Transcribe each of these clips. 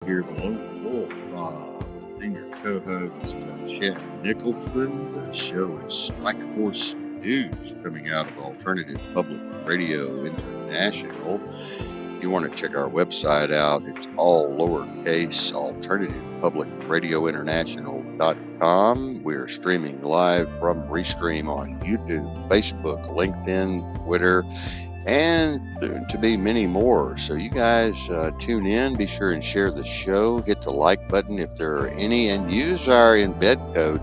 Here, the lone wolf, senior co-host Chet Nicholson. The show is Strike Force News, coming out of Alternative Public Radio International. If you want to check our website out, it's all lowercase alternativepublicradiointernational.com. We're streaming live from Restream on YouTube, Facebook, LinkedIn, Twitter, and soon to be many more. So you guys tune in, be sure and share the show, hit the like button if there are any, and use our embed code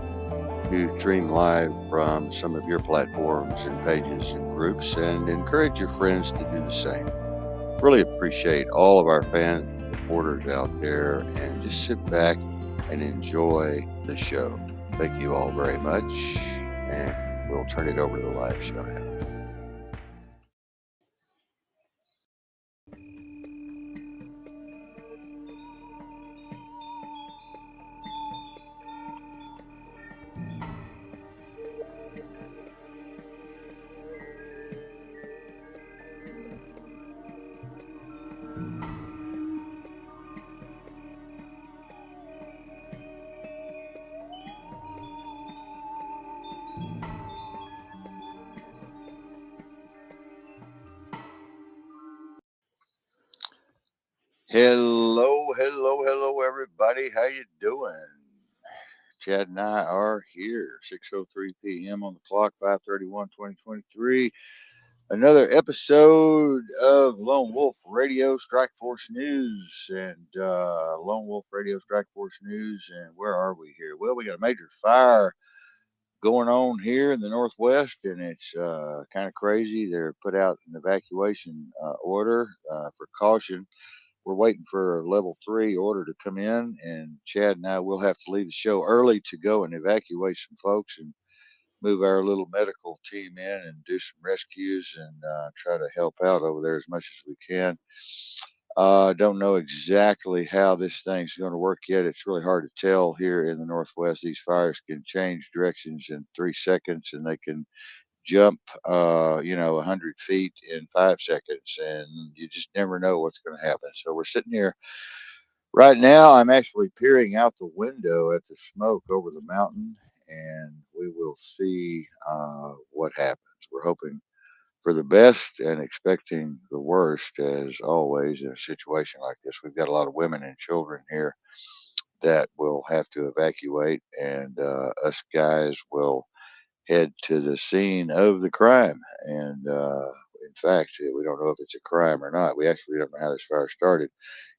to stream live from some of your platforms and pages and groups, and encourage your friends to do the same. Really appreciate all of our fans and supporters out there, and just sit back and enjoy the show. Thank you all very much, and we'll turn it over to the live show now. Hello, everybody. How you doing? Chad and I are here. 6:03 p.m. on the clock, 5/31, 2023. Another episode of Lone Wolf Radio Strike Force News and Lone Wolf Radio Strike Force News. And where are we here? Well, we got a major fire going on here in the Northwest, and it's kind of crazy. They're put out an evacuation order for caution. We're waiting for a level 3 order to come in, and Chad and I will have to leave the show early to go and evacuate some folks and move our little medical team in and do some rescues and try to help out over there as much as we can. Don't know exactly how this thing's going to work yet. It's really hard to tell here in the Northwest. These fires can change directions in 3 seconds, and they can jump, 100 feet in 5 seconds, and you just never know what's going to happen. So we're sitting here right now. I'm actually peering out the window at the smoke over the mountain, and we will see what happens. We're hoping for the best and expecting the worst, as always, in a situation like this. We've got a lot of women and children here that will have to evacuate, and us guys will head to the scene of the crime. And in fact, we don't know if it's a crime or not. We actually don't know how this fire started,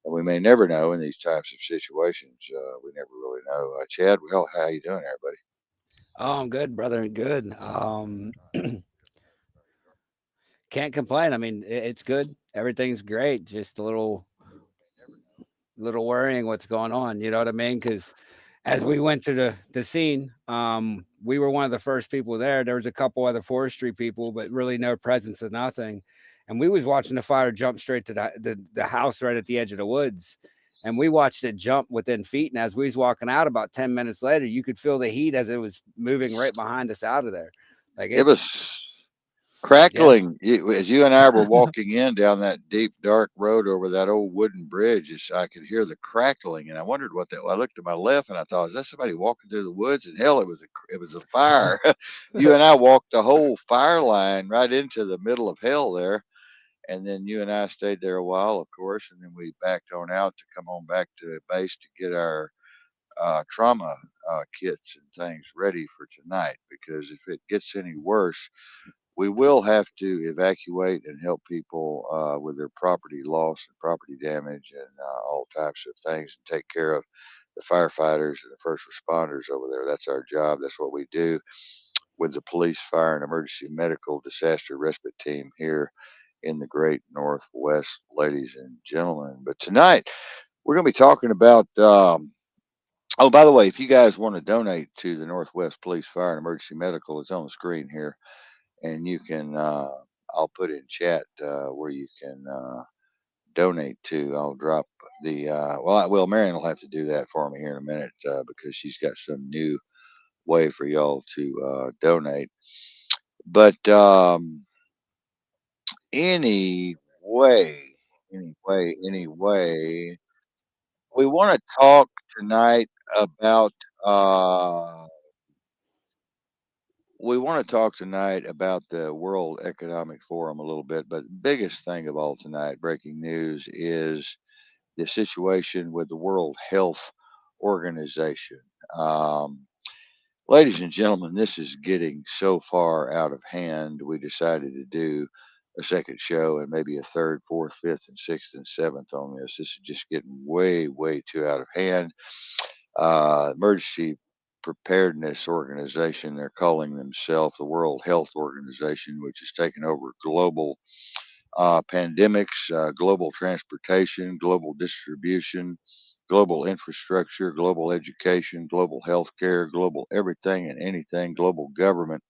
and we may never know in these types of situations. We never really know. Chad, well, how you doing, everybody? Oh, I'm good, brother. Good. Can't complain. I mean, it's good. Everything's great. Just a little worrying what's going on. You know what I mean? Because as we went to the scene, we were one of the first people there. There was a couple other forestry people, but really no presence of nothing. And we was watching the fire jump straight to the house right at the edge of the woods. And we watched it jump within feet. And as we was walking out about 10 minutes later, you could feel the heat as it was moving right behind us out of there. Like It was yeah. crackling as you and I were walking in down that deep, dark road over that old wooden bridge. I could hear the crackling, and I wondered what that. I looked to my left, and I thought, "Is that somebody walking through the woods?" And hell, it was a fire. You and I walked the whole fire line right into the middle of hell there, and then you and I stayed there a while, of course, and then we backed on out to come on back to base to get our trauma kits and things ready for tonight. Because if it gets any worse, we will have to evacuate and help people with their property loss and property damage and all types of things, and take care of the firefighters and the first responders over there. That's our job. That's what we do with the police, fire, and emergency medical disaster respite team here in the great Northwest, ladies and gentlemen. But tonight, we're going to be talking about. Oh, by the way, if you guys want to donate to the Northwest Police, Fire, and Emergency Medical, it's on the screen here, and you can. I'll put in chat where you can donate to. I'll drop the. Well, Marion will have to do that for me here in a minute because she's got some new way for y'all to donate. But anyway, anyway, We want to talk tonight about uh, the World Economic Forum a little bit, but the biggest thing of all tonight, breaking news, is the situation with the World Health Organization. Um, Ladies and gentlemen, this is getting so far out of hand. We decided to do a second show and maybe a third, fourth, fifth, and sixth and seventh on this. This is just getting way, way too out of hand. Emergency preparedness organization, they're calling themselves the World Health Organization, which has taken over global pandemics, global transportation, global distribution, global infrastructure, global education, global healthcare, global everything and anything, global government.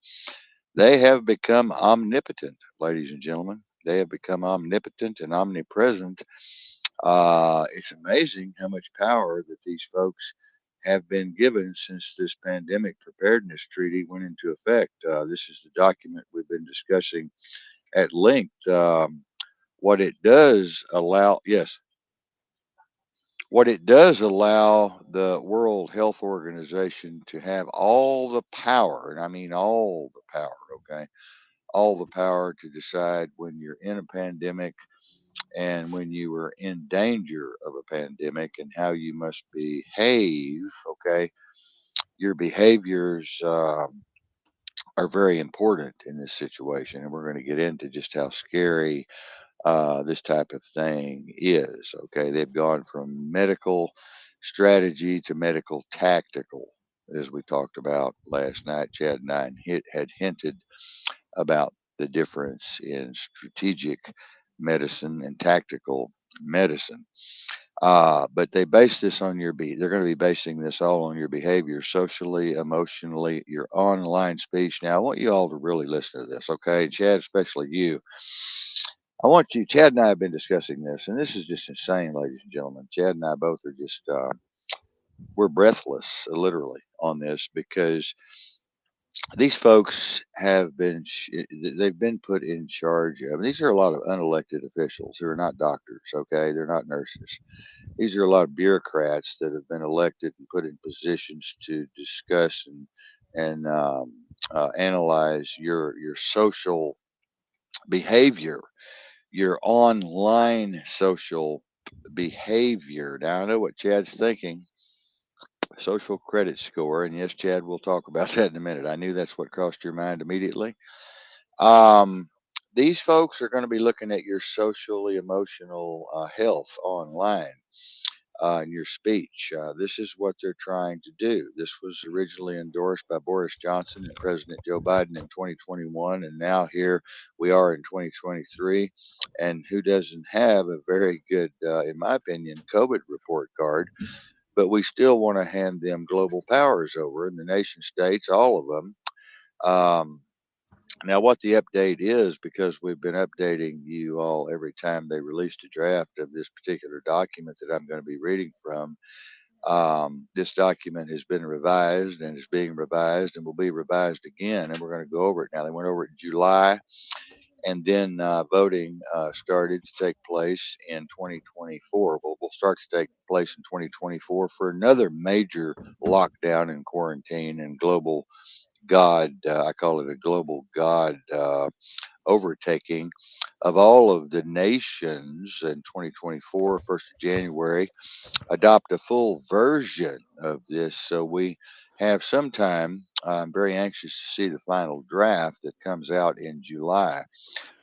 They have become omnipotent, ladies and gentlemen. They have become omnipotent and omnipresent. It's amazing how much power that these folks have been given since this pandemic preparedness treaty went into effect. This is the document we've been discussing at length. What it does allow, yes, what it does allow the World Health Organization to have all the power, and I mean all the power, okay, all the power to decide when you're in a pandemic and when you are in danger of a pandemic and how you must behave, okay. Your behaviors are very important in this situation, and we're going to get into just how scary this type of thing is. Okay, they've gone from medical strategy to medical tactical, as we talked about last night. Chad and I had hinted about the difference in strategic medicine and tactical medicine. But they base this on they're going to be basing this all on your behavior, socially, emotionally, your online speech. Now, I want you all to really listen to this, okay? Chad, especially you. I want you, Chad and I have been discussing this, and this is just insane, ladies and gentlemen. Chad and I both are just, we're breathless, literally, on this because these folks they've been put in charge of, these are a lot of unelected officials who are not doctors, okay? They're not nurses. These are a lot of bureaucrats that have been elected and put in positions to discuss and analyze your social behavior, your online social behavior. Now, I know what Chad's thinking, social credit score. And yes, Chad, we'll talk about that in a minute. I knew that's what crossed your mind immediately. Um, these folks are going to be looking at your socially emotional health online. In your speech. This is what they're trying to do. This was originally endorsed by Boris Johnson and President Joe Biden in 2021, and now here we are in 2023. And who doesn't have a very good, in my opinion, COVID report card? But we still want to hand them global powers over, and the nation states, all of them. Um, Now, what the update is, because we've been updating you all every time they released a draft of this particular document that I'm going to be reading from, this document has been revised and is being revised and will be revised again, and we're going to go over it now. They went over it in July, and then voting started to take place in 2024. Will start to take place in 2024 for another major lockdown and quarantine and global God. I call it a global God overtaking of all of the nations in 2024, 1st of January, adopt a full version of this. So we have some time. I'm very anxious to see the final draft that comes out in July.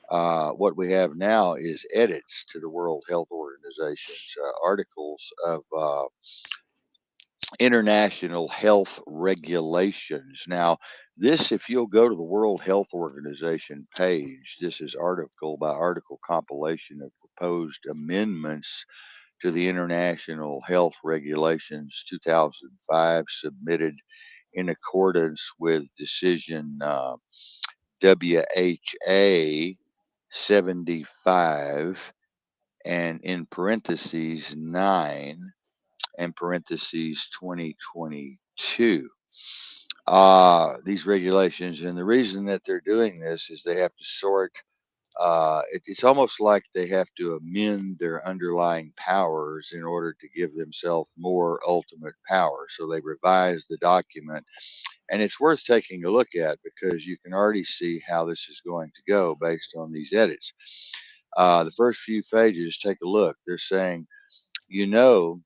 What we have now is edits to the World Health Organization's articles of international health regulations. Now, this, if you'll go to the World Health Organization page, this is article by article compilation of proposed amendments to the International Health Regulations 2005, submitted in accordance with decision WHA 75 and in parentheses 9 and parentheses 2022. These regulations, and the reason that they're doing this is they have to sort It's almost like they have to amend their underlying powers in order to give themselves more ultimate power. So they revise the document, and it's worth taking a look at because you can already see how this is going to go based on these edits. The first few pages, take a look. They're saying, you know,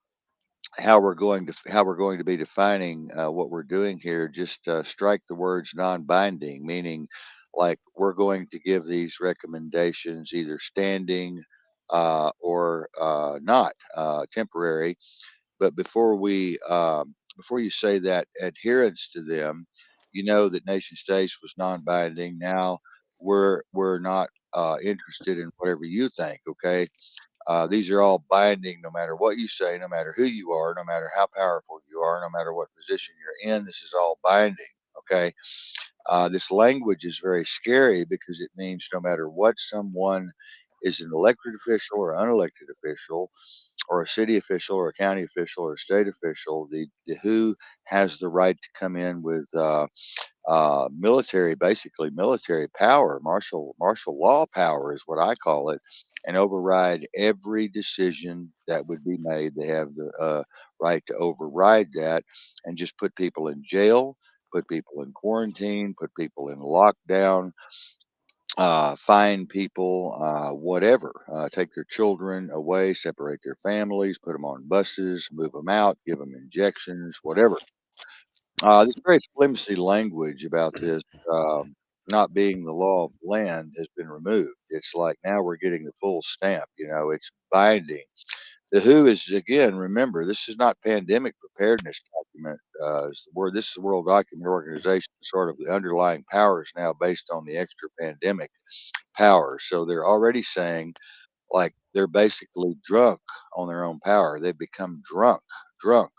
how we're going to be defining what we're doing here. Just strike the words non-binding, meaning like we're going to give these recommendations either standing or not temporary. But before you say that adherence to them, you know that nation states was non-binding. Now we're not interested in whatever you think. Okay, these are all binding no matter what you say, no matter who you are, no matter how powerful you are, no matter what position you're in. This is all binding. Okay. This language is very scary because it means no matter what someone is, an elected official or unelected official, or a city official or a county official or a state official, the who has the right to come in with military, basically military power, martial law power is what I call it, and override every decision that would be made. They have the right to override that and just put people in jail, put people in quarantine, put people in lockdown, fine people, whatever, take their children away, separate their families, put them on buses, move them out, give them injections, whatever. This very flimsy language about this not being the law of the land has been removed. It's like now we're getting the full stamp. It's binding. The WHO is, again, remember, this is not pandemic preparedness document. This is the World Document Organization. Sort of the underlying power is now based on the extra pandemic power. So they're already saying like they're basically drunk on their own power. They've become drunk, drunk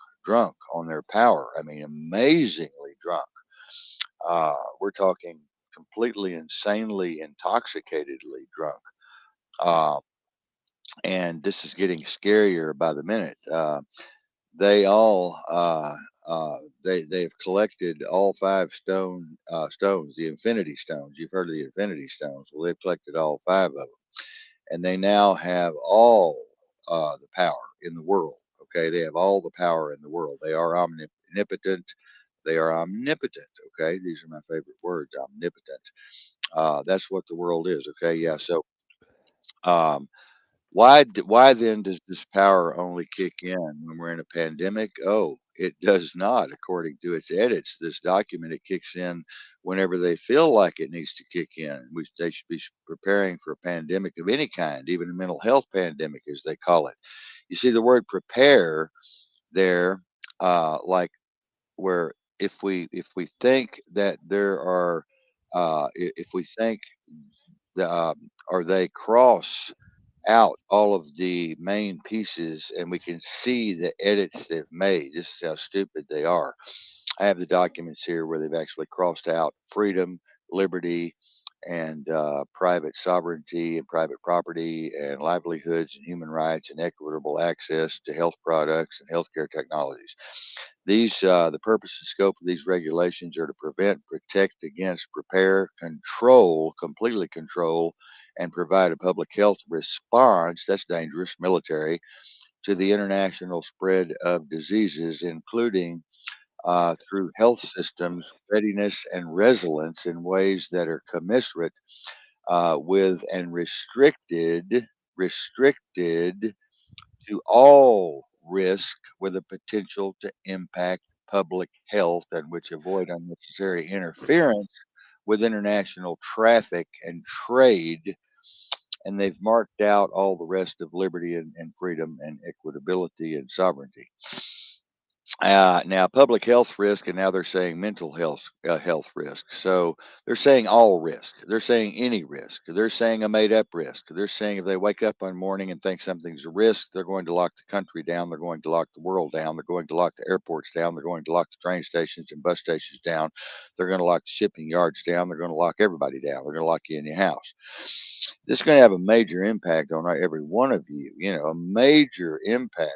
on their power. I mean, amazingly drunk. We're talking completely insanely intoxicatedly drunk. Uh, and this is getting scarier by the minute. They all they've collected all five stones, the Infinity Stones. You've heard of the Infinity Stones. Well, they've collected all five of them, and they now have all the power in the world. Okay, they have all the power in the world. They are omnipotent. They are omnipotent. Okay, these are my favorite words. Omnipotent. That's what the world is. Okay, yeah. So, um, why then does this power only kick in when we're in a pandemic? Oh, it does not, according to its edits. This document, it kicks in whenever they feel like it needs to kick in. They should be preparing for a pandemic of any kind, even a mental health pandemic, as they call it. You see the word prepare there, like where if we think that there are, if we think or they cross out all of the main pieces and we can see the edits they've made. This is how stupid they are. I have the documents here where they've actually crossed out freedom, liberty, and private sovereignty and private property and livelihoods and human rights and equitable access to health products and healthcare technologies. The purpose and scope of these regulations are to prevent, protect against, prepare, control, completely control, and provide a public health response, that's dangerous, military, to the international spread of diseases, including through health systems readiness and resilience in ways that are commensurate with and restricted to all risk with a potential to impact public health and which avoid unnecessary interference with international traffic and trade. And they've marked out all the rest of liberty and freedom and equitability and sovereignty. Now, public health risk, and now they're saying mental health risk. So they're saying all risk. They're saying any risk. They're saying a made-up risk. They're saying if they wake up one morning and think something's a risk, they're going to lock the country down. They're going to lock the world down. They're going to lock the airports down. They're going to lock the train stations and bus stations down. They're going to lock the shipping yards down. They're going to lock everybody down. They're going to lock you in your house. This is going to have a major impact on every one of you. A major impact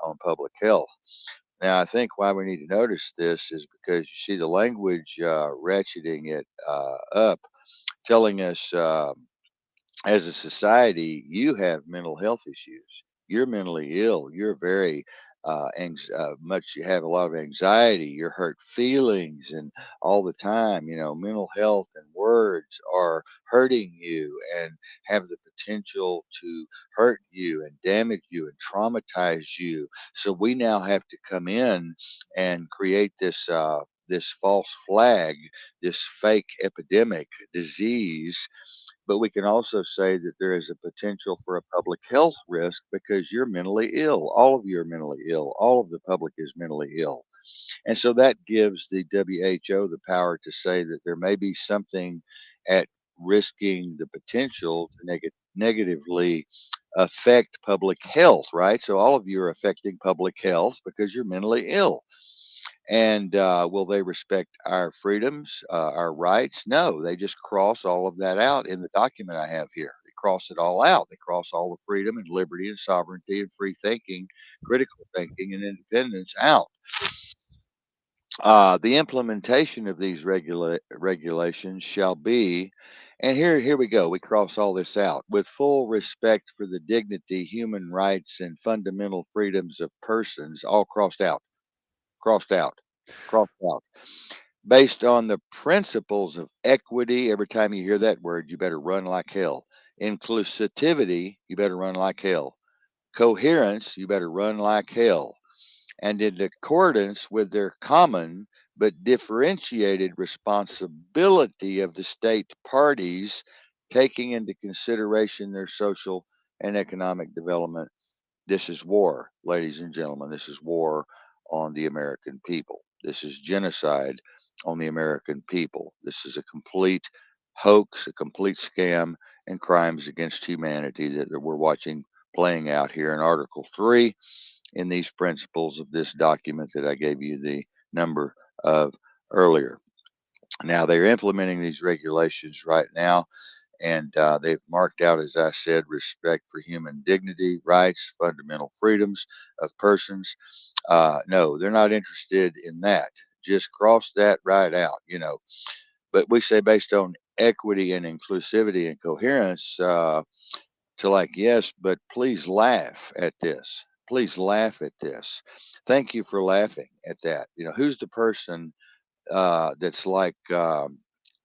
on public health. Now, I think why we need to notice this is because you see the language ratcheting it up, telling us as a society, you have mental health issues. You're mentally ill. You're very much. You have a lot of anxiety. You're hurt feelings, and all the time, mental health and words are hurting you and have the potential to hurt you and damage you and traumatize you. So we now have to come in and create this false flag, this fake epidemic disease, but we can also say that there is a potential for a public health risk because you're mentally ill. All of you are mentally ill. All of the public is mentally ill. And so that gives the WHO the power to say that there may be something at risking the potential to negatively affect public health, right? So all of you are affecting public health because you're mentally ill. And will they respect our freedoms, our rights? No, they just cross all of that out in the document I have here. They cross it all out. They cross all the freedom and liberty and sovereignty and free thinking, critical thinking, and independence out. The implementation of these regulations shall be, and here we go. We cross all this out with full respect for the dignity, human rights, and fundamental freedoms of persons. All crossed out, crossed out, crossed out, based on the principles of equity. Every time you hear that word, you better run like hell. Inclusivity, you better run like hell. Coherence, you better run like hell. And in accordance with their common but differentiated responsibility of the state parties, taking into consideration their social and economic development. This is war, ladies and gentlemen. This is war on the American people. This is genocide on the American people. This is a complete hoax, a complete scam, and crimes against humanity that we're watching playing out here in Article 3 in these principles of this document that I gave you the number of earlier. Now, they're implementing these regulations right now, and they've marked out, as I said, respect for human dignity, rights, fundamental freedoms of persons. No, they're not interested in that. Just cross that right out. But we say based on equity and inclusivity and coherence, to like, yes, but please laugh at this. Please laugh at this. Thank you for laughing at that. Who's the person that's like,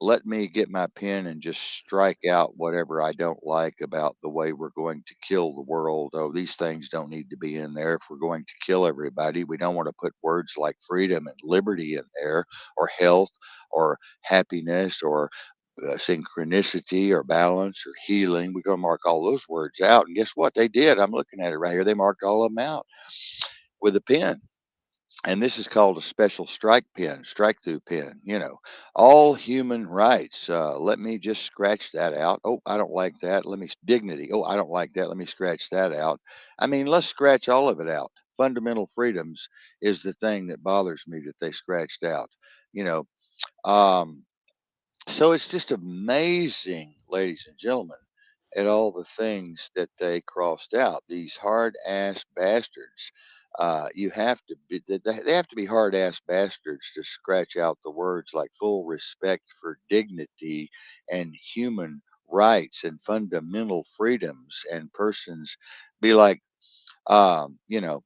let me get my pen and just strike out whatever I don't like about the way we're going to kill the world. Oh, these things don't need to be in there. If we're going to kill everybody, we don't want to put words like freedom and liberty in there, or health, or happiness, or synchronicity, or balance, or healing. We're going to mark all those words out. And guess what? They did. I'm looking at it right here. They marked all of them out with a pen, and this is called a special strike pen, strike through pen. All human rights. Let me just scratch that out. Oh, I don't like that. Let me dignity. Oh, I don't like that. Let me scratch that out. I mean, let's scratch all of it out. Fundamental freedoms is the thing that bothers me that they scratched out. You know, um, so it's just amazing, ladies and gentlemen, at all the things that they crossed out. These hard ass bastards. You have to be. They have to be hard ass bastards to scratch out the words like full respect for dignity and human rights and fundamental freedoms and persons. Be like, um, you know,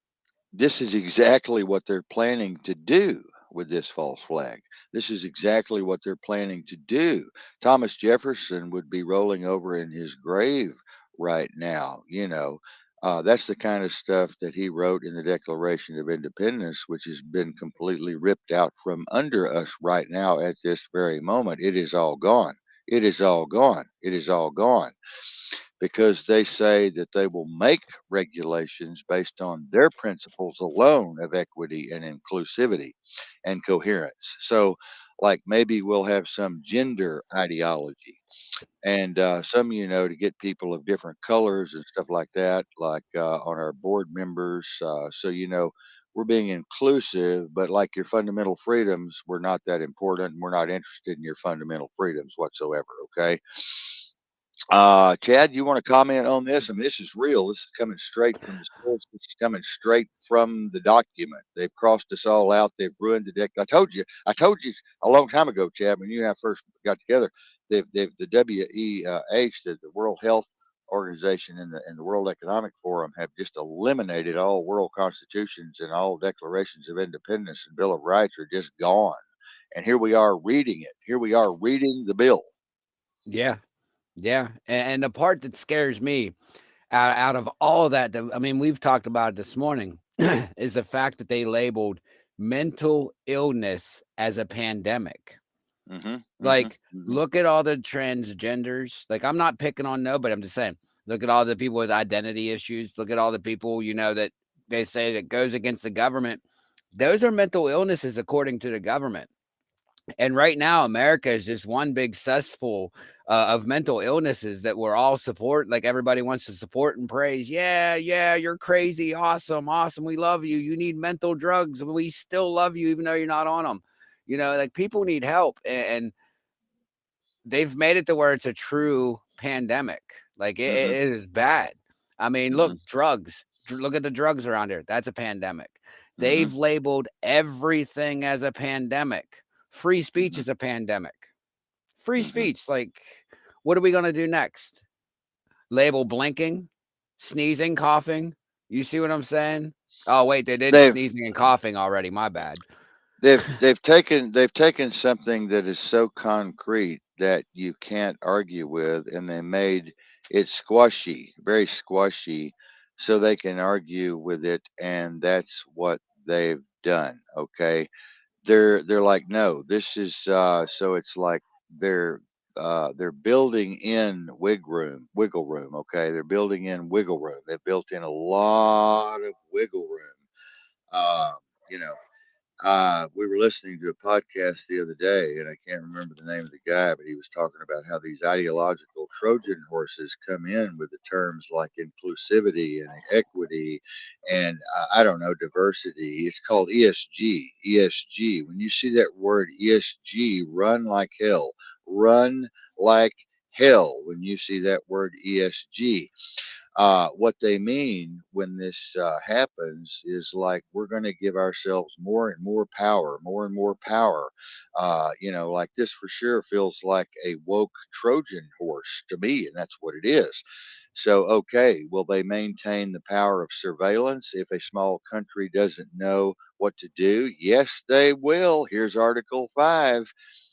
this is exactly what they're planning to do with this false flag. This is exactly what they're planning to do. Thomas Jefferson would be rolling over in his grave right now. That's the kind of stuff that he wrote in the Declaration of Independence, which has been completely ripped out from under us right now at this very moment. It is all gone. It is all gone. It is all gone, because they say that they will make regulations based on their principles alone of equity and inclusivity and coherence. So, like, maybe we'll have some gender ideology, and some, to get people of different colors and stuff like that, like on our board members. So, we're being inclusive, but like your fundamental freedoms, we're not that important. And we're not interested in your fundamental freedoms whatsoever. Okay. Chad, you want to comment on this? I mean, this is real. This is coming straight from the source. This is coming straight from the document. They've crossed us all out. They've ruined the deck. I told you a long time ago, Chad, when you and I first got together, the WEH, the World Health Organization and the World Economic Forum have just eliminated all world constitutions and all declarations of independence and Bill of Rights are just gone. And here we are reading it. Here we are reading the bill. Yeah, yeah. And the part that scares me out of all of that, I mean, we've talked about it this morning, is the fact that they labeled mental illness as a pandemic. Mm-hmm, mm-hmm, Like, mm-hmm, look at all the transgenders. Like, I'm not picking on nobody. I'm just saying, look at all the people with identity issues. Look at all the people, that they say that goes against the government. Those are mental illnesses according to the government. And right now, America is just one big cesspool of mental illnesses that we're all support. Like, everybody wants to support and praise. Yeah, yeah, you're crazy. Awesome, awesome. We love you. You need mental drugs. We still love you, even though you're not on them. Like, people need help. And they've made it to where it's a true pandemic. Like, mm-hmm, it is bad. I mean, mm-hmm, look, drugs. Look at the drugs around here. That's a pandemic. mm-hmm, They've labeled everything as a pandemic. Free speech mm-hmm, is a pandemic. Free mm-hmm. speech. Like, what are we going to do next? Label blinking, sneezing, coughing. You see what I'm saying? Oh, wait, they did They've sneezing and coughing already. My bad. they've taken something that is so concrete that you can't argue with, and they made it squashy, very squashy, so they can argue with it, and that's what they've done. Okay, they're like, no, this is so it's like they're they're building in wiggle room. Okay, they're building in wiggle room. They built in a lot of wiggle room. Uh, you know, we were listening to a podcast the other day, and I can't remember the name of the guy, but he was talking about how these ideological Trojan horses come in with the terms like inclusivity and equity and I don't know, diversity. It's called ESG. ESG. When you see that word ESG, run like hell. Run like hell when you see that word ESG. What they mean when this happens is like we're going to give ourselves more and more power, more and more power. Like this for sure feels like a woke Trojan horse to me, and that's what it is. So, okay, will they maintain the power of surveillance if a small country doesn't know what to do? Yes, they will. Here's Article 5.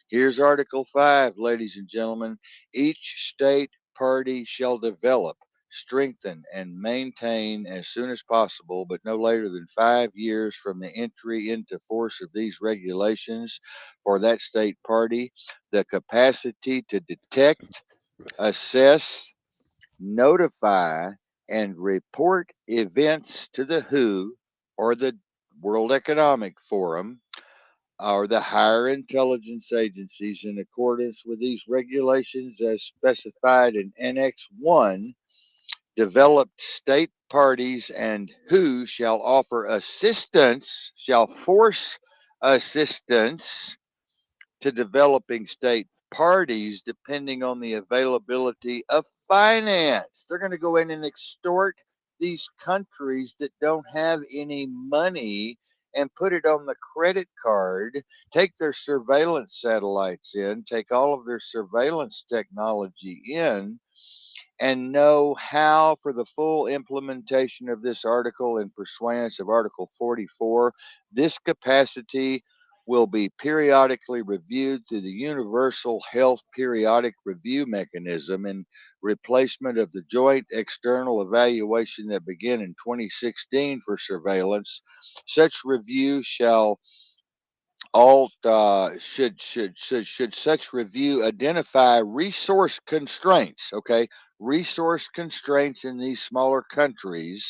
Here's Article 5, ladies and gentlemen. Each state party shall develop, strengthen, and maintain as soon as possible, but no later than 5 years from the entry into force of these regulations for that state party, the capacity to detect, assess, notify, and report events to the WHO or the World Economic Forum or the higher intelligence agencies in accordance with these regulations as specified in Annex 1. Developed state parties and WHO shall offer assistance, shall force assistance to developing state parties depending on the availability of finance. They're going to go in and extort these countries that don't have any money and put it on the credit card, take their surveillance satellites in, take all of their surveillance technology in, and know how, for the full implementation of this article in pursuance of Article 44, this capacity will be periodically reviewed through the Universal Health Periodic Review Mechanism in replacement of the joint external evaluation that began in 2016 for surveillance. Such review shall Alt should such review identify resource constraints, okay, resource constraints in these smaller countries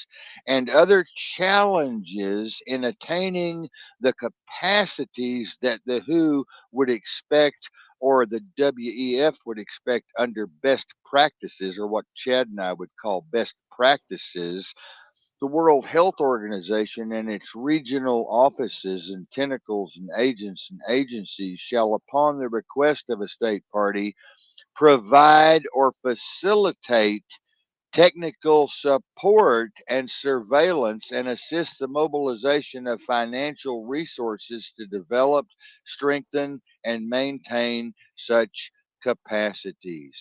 and other challenges in attaining the capacities that the WHO would expect or the WEF would expect under best practices or what Chad and I would call best practices The World Health Organization and its regional offices and tentacles and agents and agencies shall, upon the request of a state party, provide or facilitate technical support and surveillance and assist the mobilization of financial resources to develop, strengthen, and maintain such capacities.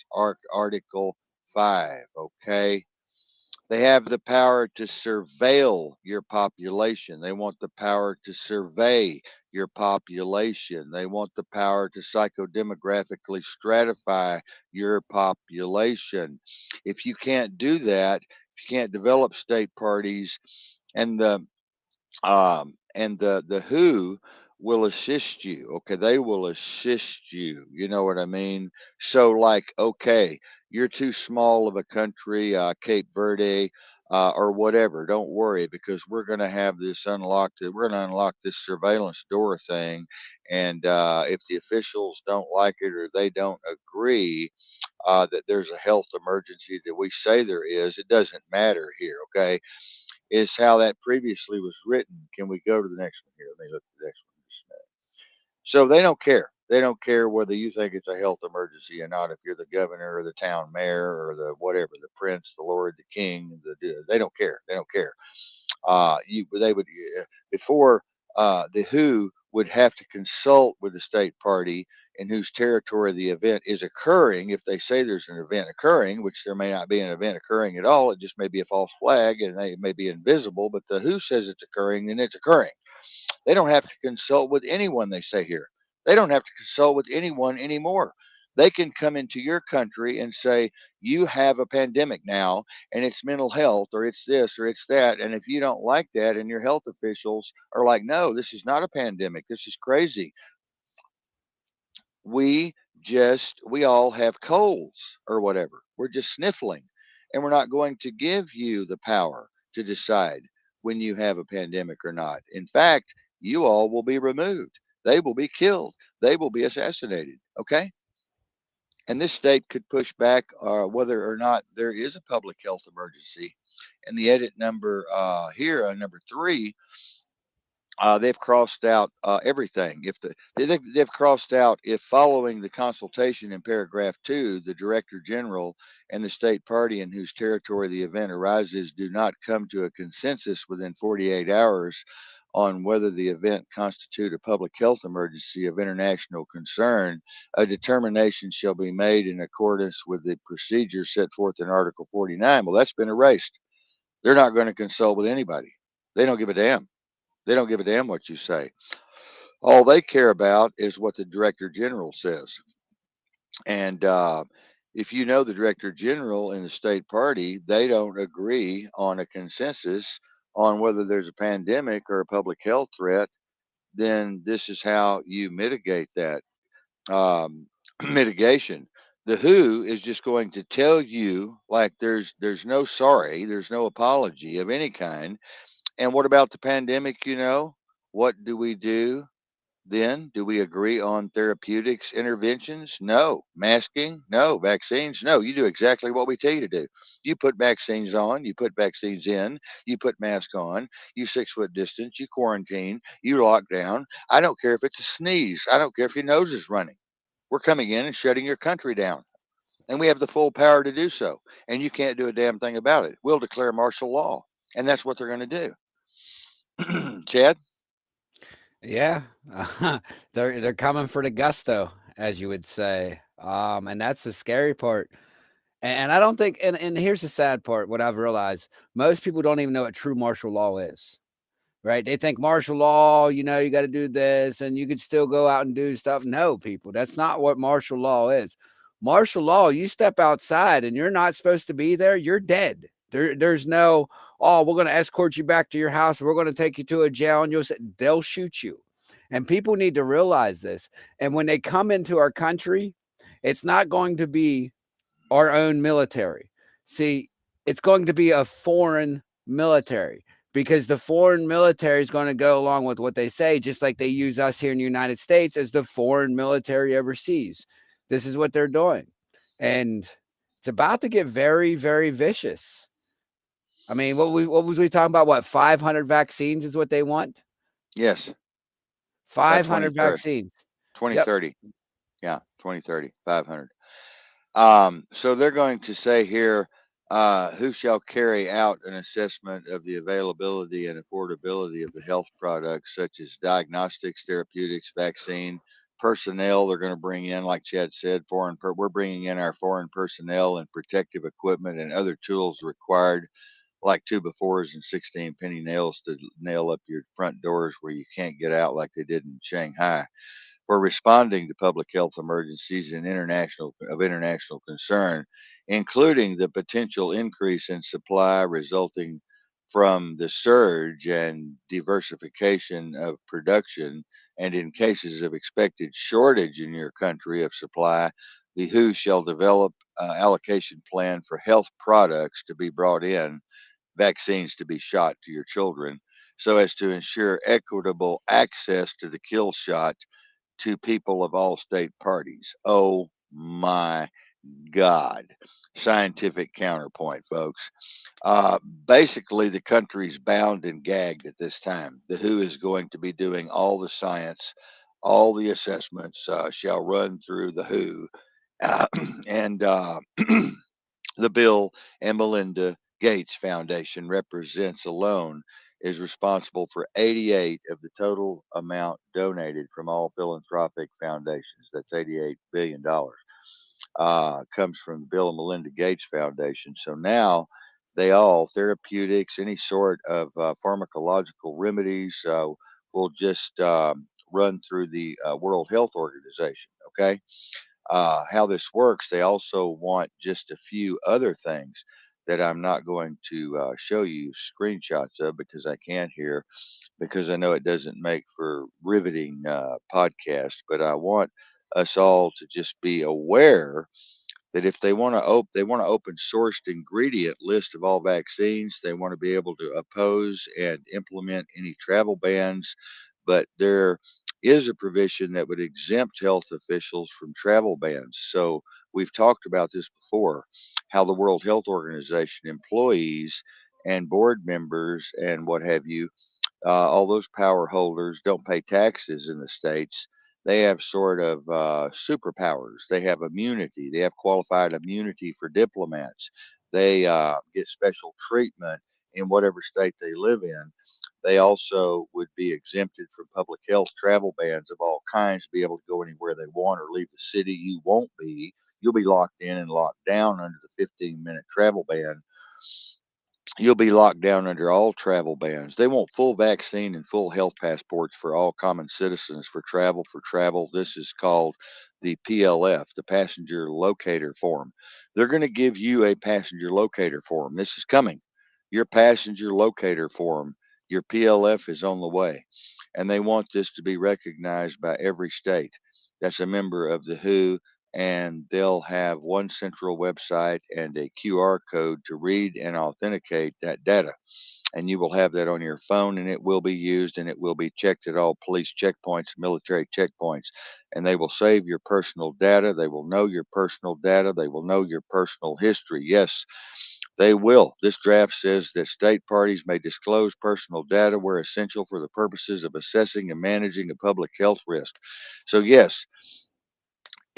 Article 5. Okay. They have the power to surveil your population. They want the power to survey your population. They want the power to psychodemographically stratify your population. If you can't do that, if you can't develop state parties and the WHO will assist you. Okay, they will assist you. You know what I mean? So like, okay, you're too small of a country, Cape Verde. Or whatever, don't worry because we're going to have this unlocked. We're going to unlock this surveillance door thing, and if the officials don't like it or they don't agree that there's a health emergency that we say there is, it doesn't matter here. Okay, is how that previously was written. Can we go to the next one here? Let me look at the next one just a minute. So they don't care. They don't care whether you think it's a health emergency or not. If you're the governor or the town mayor or the whatever, the prince, the lord, the king, they don't care. They don't care. They would before the WHO would have to consult with the state party in whose territory the event is occurring. If they say there's an event occurring, which there may not be an event occurring at all, it just may be a false flag and it may be invisible. But the WHO says it's occurring, and it's occurring. They don't have to consult with anyone, they say here. They don't have to consult with anyone anymore. They can come into your country and say, you have a pandemic now, and it's mental health, or it's this, or it's that. And if you don't like that, and your health officials are like, no, this is not a pandemic, this is crazy. We all have colds or whatever. We're just sniffling, and we're not going to give you the power to decide when you have a pandemic or not. In fact, you all will be removed. They will be killed. They will be assassinated. Okay? And this state could push back whether or not there is a public health emergency. And the edit number here, number 3, they've crossed out everything. They've crossed out if following the consultation in paragraph 2, the director general and the state party in whose territory the event arises do not come to a consensus within 48 hours on whether the event constitute a public health emergency of international concern, a determination shall be made in accordance with the procedures set forth in Article 49. Well, that's been erased. They're not going to consult with anybody. They don't give a damn. They don't give a damn what you say. All they care about is what the director general says. And if you know the director general in the state party, they don't agree on a consensus on whether there's a pandemic or a public health threat, then this is how you mitigate that mitigation. The WHO is just going to tell you like there's no sorry, there's no apology of any kind. And what about the pandemic? What do we do then? Do we agree on therapeutics interventions? No. Masking? No. Vaccines? No. You do exactly what we tell you to do. You put vaccines on, you put vaccines in, you put masks on, you 6 foot distance, you quarantine, you lock down. I don't care if it's a sneeze. I don't care if your nose is running. We're coming in and shutting your country down. And we have the full power to do so. And you can't do a damn thing about it. We'll declare martial law. And that's what they're going to do. Chad? Yeah, they're coming for the gusto, as you would say, and that's the scary part. And I don't think, and here's the sad part. What I've realized, most people don't even know what true martial law is. Right? They think martial law, you got to do this, and you could still go out and do stuff. No, people, that's not what martial law is. Martial law, you step outside and you're not supposed to be there, you're dead. There's no, oh, we're going to escort you back to your house. We're going to take you to a jail, and they'll shoot you. And people need to realize this. And when they come into our country, it's not going to be our own military. See, it's going to be a foreign military, because the foreign military is going to go along with what they say, just like they use us here in the United States as the foreign military overseas. This is what they're doing. And it's about to get very, very vicious. I mean, what was we talking about? What, 500 vaccines is what they want? Yes, by 500 2030. vaccines. Yep. 2030. Yeah, 2030, 500. So they're going to say here, who shall carry out an assessment of the availability and affordability of the health products such as diagnostics, therapeutics, vaccine, personnel. They're going to bring in, like Chad said, we're bringing in our foreign personnel and protective equipment and other tools required, like 2x4s and 16 penny nails to nail up your front doors where you can't get out like they did in Shanghai, for responding to public health emergencies and international concern, including the potential increase in supply resulting from the surge and diversification of production, and in cases of expected shortage in your country of supply, the WHO shall develop allocation plan for health products to be brought in, vaccines to be shot to your children, so as to ensure equitable access to the kill shot to people of all state parties. Oh my God. Scientific counterpoint, folks. Basically, the country's bound and gagged at this time. The WHO is going to be doing all the science, all the assessments shall run through the WHO. Uh, and the Bill and Melinda Gates Foundation represents alone is responsible for 88 of the total amount donated from all philanthropic foundations. That's $88 billion. Comes from the Bill and Melinda Gates Foundation. So now they all therapeutics, any sort of pharmacological remedies will just run through the World Health Organization. Okay, how this works, they also want just a few other things that I'm not going to show you screenshots of because I can't here, because I know it doesn't make for riveting podcast. But I want us all to just be aware that if they want to open sourced ingredient list of all vaccines. They want to be able to oppose and implement any travel bans, but there is a provision that would exempt health officials from travel bans. So we've talked about this before, how the World Health Organization employees and board members and what have you, all those power holders don't pay taxes in the states. They have sort of superpowers. They have immunity. They have qualified immunity for diplomats. They get special treatment in whatever state they live in. They also would be exempted from public health travel bans of all kinds, to be able to go anywhere they want or leave the city. You won't be. You'll be locked in and locked down under the 15-minute travel ban. You'll be locked down under all travel bans. They want full vaccine and full health passports for all common citizens for travel. For travel, this is called the PLF, the passenger locator form. They're going to give you a passenger locator form. This is coming. Your passenger locator form, your PLF is on the way. And they want this to be recognized by every state that's a member of the WHO, and they'll have one central website and a QR code to read and authenticate that data. And you will have that on your phone, and it will be used, and it will be checked at all police checkpoints, military checkpoints. And they will save your personal data. They will know your personal data. They will know your personal history. Yes, they will. This draft says that state parties may disclose personal data where essential for the purposes of assessing and managing a public health risk. So, yes,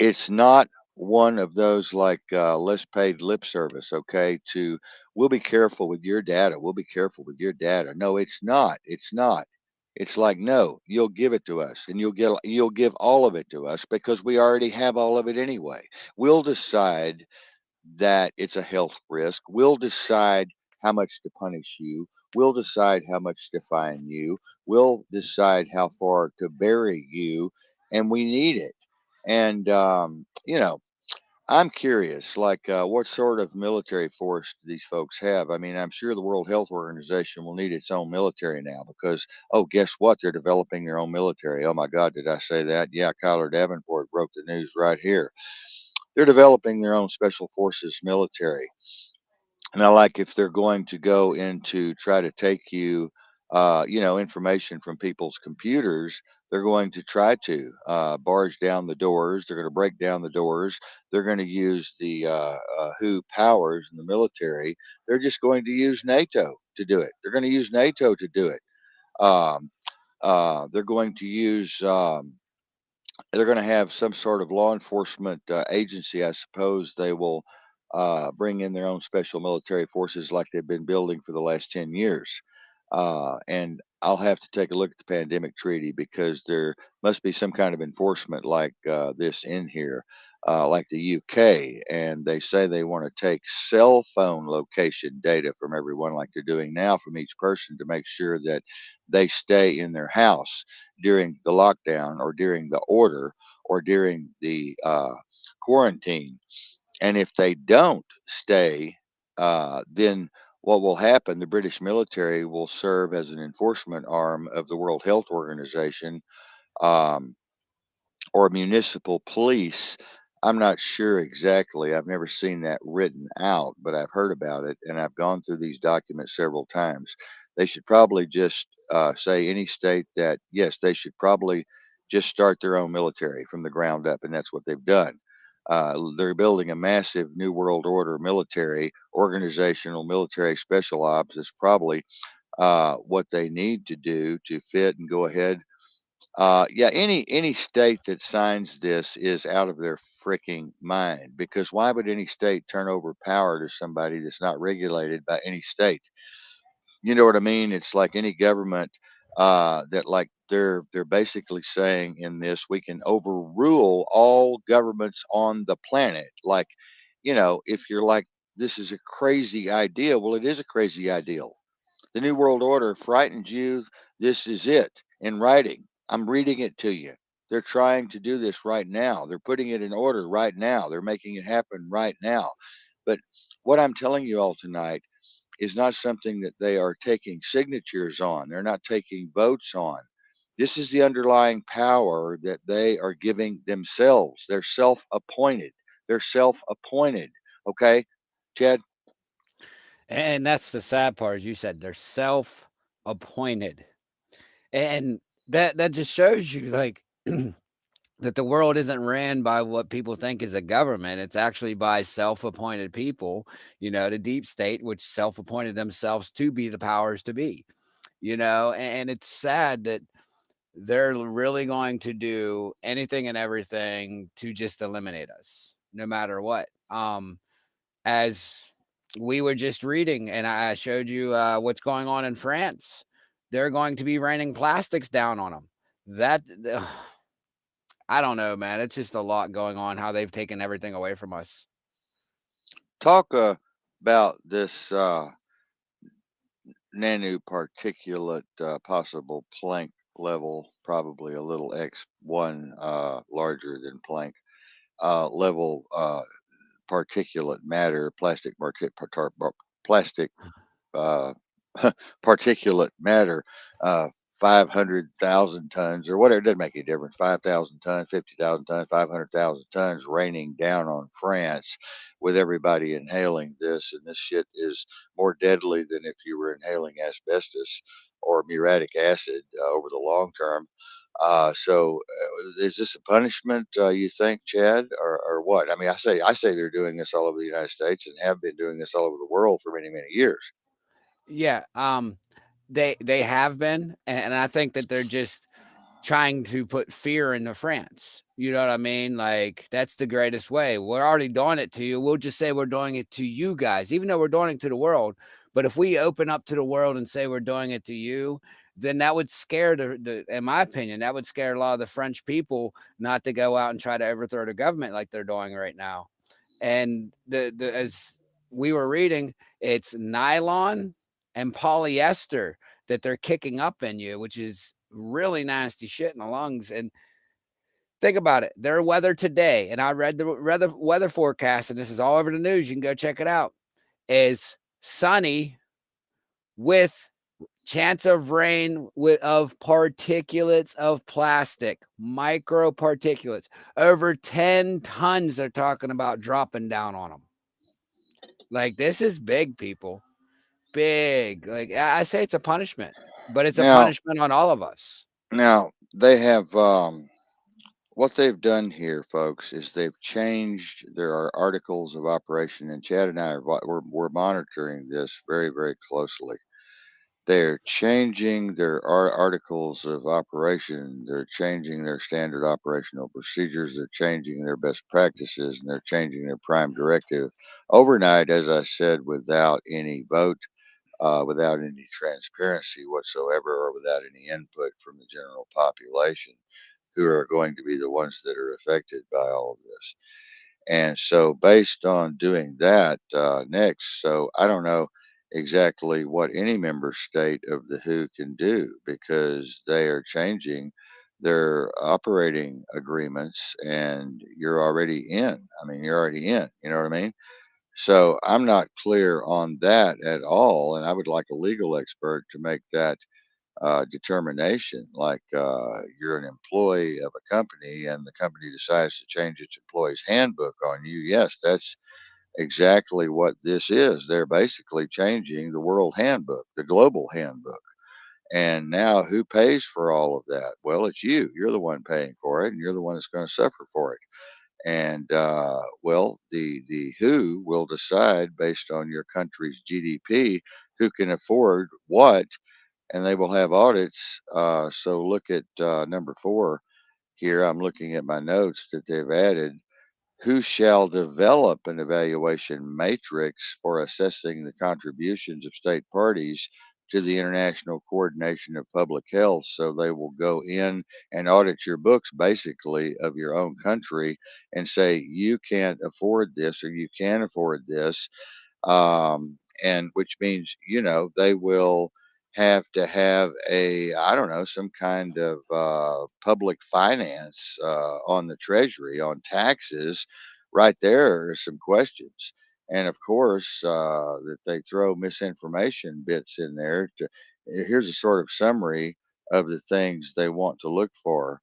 it's not one of those like less paid lip service, okay, to we'll be careful with your data. We'll be careful with your data. No, it's not. It's not. It's like, no, you'll give it to us, and you'll give all of it to us because we already have all of it anyway. We'll decide that it's a health risk. We'll decide how much to punish you. We'll decide how much to fine you. We'll decide how far to bury you, and we need it. And I'm curious, like, what sort of military force do these folks have? I mean, I'm sure the World Health Organization will need its own military now because, oh, guess what? They're developing their own military. Oh my God, did I say that? Yeah, Kiler Davenport broke the news right here. They're developing their own special forces military. Now, like if they're going to go into try to take you information from people's computers, they're going to try to barge down the doors. They're going to break down the doors. They're going to use the WHO powers in the military. They're just going to use NATO to do it. They're going to use NATO to do it. Um, they're going to use. They're going to have some sort of law enforcement agency. I suppose they will bring in their own special military forces like they've been building for the last 10 years. And I'll have to take a look at the pandemic treaty because there must be some kind of enforcement like this in here, like the UK. And they say they want to take cell phone location data from everyone, like they're doing now, from each person to make sure that they stay in their house during the lockdown or during the order or during the quarantine. And if they don't stay, then what will happen? The British military will serve as an enforcement arm of the World Health Organization, um, or municipal police. I'm not sure exactly. I've never seen that written out, but I've heard about it and I've gone through these documents several times. They should probably just say any state that, yes, they should probably just start their own military from the ground up, and that's what they've done. They're building a massive New World Order military, organizational military special ops is probably what they need to do to fit and go ahead. Yeah, any state that signs this is out of their freaking mind, because why would any state turn over power to somebody that's not regulated by any state? You know what I mean? It's like any government that, like, they're basically saying in this, we can overrule all governments on the planet. Like, if you're like, this is a crazy idea. Well, it is a crazy ideal. The New World Order frightened you. This is it in writing. I'm reading it to you. They're trying to do this right now. They're putting it in order right now. They're making it happen right now. But what I'm telling you all tonight is not something that they are taking signatures on. They're not taking votes on. This is the underlying power that they are giving themselves. They're self appointed. They're self appointed. Okay, Chad? And that's the sad part, as you said, they're self-appointed. And that just shows you, like, that the world isn't ran by what people think is a government. It's actually by self-appointed people, the deep state, which self-appointed themselves to be the powers to be, and it's sad that they're really going to do anything and everything to just eliminate us, no matter what. As we were just reading, and I showed you what's going on in France. They're going to be raining plastics down on them. That I don't know, man. It's just a lot going on. How they've taken everything away from us. Talk about this nanoparticulate possible Planck level, probably a little x1 larger than Planck level particulate matter, plastic uh, particulate matter, uh, 500,000 tons or whatever. It doesn't make any difference. 5,000 tons, 50,000 tons, 500,000 tons raining down on France with everybody inhaling this. And this shit is more deadly than if you were inhaling asbestos or muriatic acid over the long term. Is this a punishment? You think, Chad, or what? I mean, I say they're doing this all over the United States and have been doing this all over the world for many years. Yeah, they have been, and I think that they're just trying to put fear into France. You know what I mean? Like, that's the greatest way. We're already doing it to you. We'll just say we're doing it to you guys, even though we're doing it to the world. But if we open up to the world and say we're doing it to you, then that would scare in my opinion, that would scare a lot of the French people not to go out and try to overthrow the government like they're doing right now. And the as we were reading, it's nylon and polyester that they're kicking up in you, which is really nasty shit in the lungs. And think about it. Their weather today, and I read the weather forecast, and this is all over the news. You can go check it out. Is sunny with chance of rain of particulates of plastic, microparticulates. Over 10 tons they're talking about dropping down on them. Like, this is big, people. Big. Like, I say it's a punishment. but it's a Now, punishment on all of us. now they have what they've done here, folks, is they've changed. There are articles of operation, and Chad and I we're monitoring this very, very closely. They're changing their articles of operation. They're changing their standard operational procedures. They're changing their best practices, and they're changing their prime directive overnight, as I said, without any vote, without any transparency whatsoever, or without any input from the general population, who are going to be the ones that are affected by all of this. And so, based on doing that next, so I don't know exactly what any member state of the WHO can do, because they are changing their operating agreements, and you're already in. I mean, you're already in. You know what I mean? So I'm not clear on that at all, and I would like a legal expert to make that determination. Like, you're an employee of a company, and the company decides to change its employees' handbook on you. Yes, that's exactly what this is. They're basically changing the world handbook, the global handbook. And now, who pays for all of that? Well, it's you. You're the one paying for it, and you're the one that's going to suffer for it. And well, the WHO will decide based on your country's GDP who can afford what, and they will have audits. So look at number 4 here. I'm looking at my notes that they've added. Who shall develop an evaluation matrix for assessing the contributions of state parties to the international coordination of public health? So they will go in and audit your books, basically, of your own country, and say, you can't afford this or you can afford this, and which means, they will have to have a, I don't know, some kind of public finance on the treasury, on taxes. Right there are some questions. And of course, that they throw misinformation bits in there. Here's a sort of summary of the things they want to look for.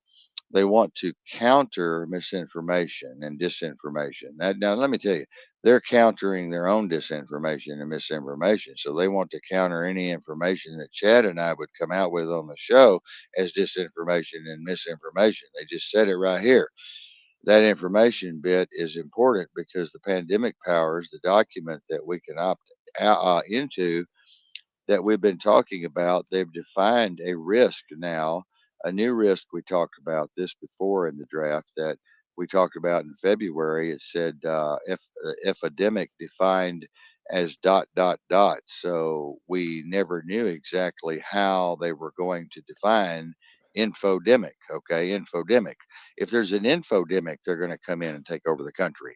They want to counter misinformation and disinformation. Now, let me tell you, they're countering their own disinformation and misinformation. So they want to counter any information that Chad and I would come out with on the show as disinformation and misinformation. They just said it right here. That information bit is important because the pandemic powers, the document that we can opt into, that we've been talking about, they've defined a risk now, a new risk. We talked about this before in the draft that we talked about in February. It said epidemic defined as dot dot dot. So we never knew exactly how they were going to define infodemic. Okay, infodemic. If there's an infodemic, they're going to come in and take over the country.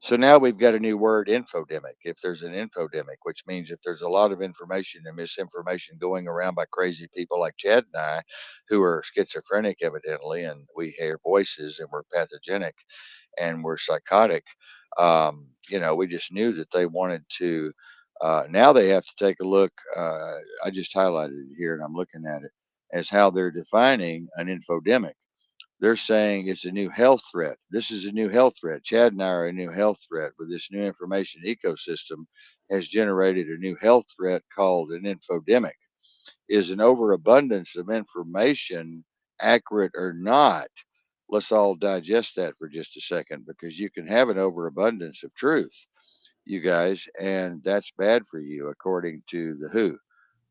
So now we've got a new word, infodemic. If there's an infodemic, which means if there's a lot of information and misinformation going around by crazy people like Chad and I, who are schizophrenic evidently, and we hear voices and we're pathogenic and we're psychotic, we just knew that they wanted to. Now they have to take a look. I just highlighted it here and I'm looking at it as how they're defining an infodemic. They're saying it's a new health threat. This is a new health threat. Chad and I are a new health threat. With this new information ecosystem has generated a new health threat called an infodemic. Is an overabundance of information accurate or not? Let's all digest that for just a second, because you can have an overabundance of truth, you guys, and that's bad for you, according to the WHO.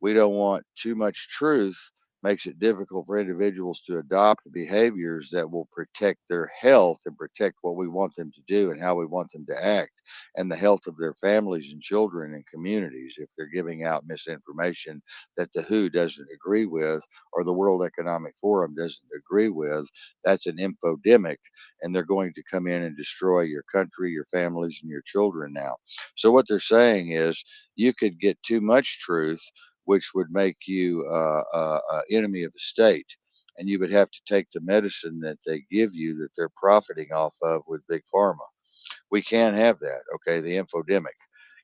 We don't want too much truth. Makes it difficult for individuals to adopt behaviors that will protect their health and protect what we want them to do and how we want them to act, and the health of their families and children and communities. If they're giving out misinformation that the WHO doesn't agree with, or the World Economic Forum doesn't agree with, that's an infodemic, and they're going to come in and destroy your country, your families, and your children now. So what they're saying is, you could get too much truth, which would make you enemy of the state, and you would have to take the medicine that they give you that they're profiting off of with big pharma. We can't have that. Okay, the infodemic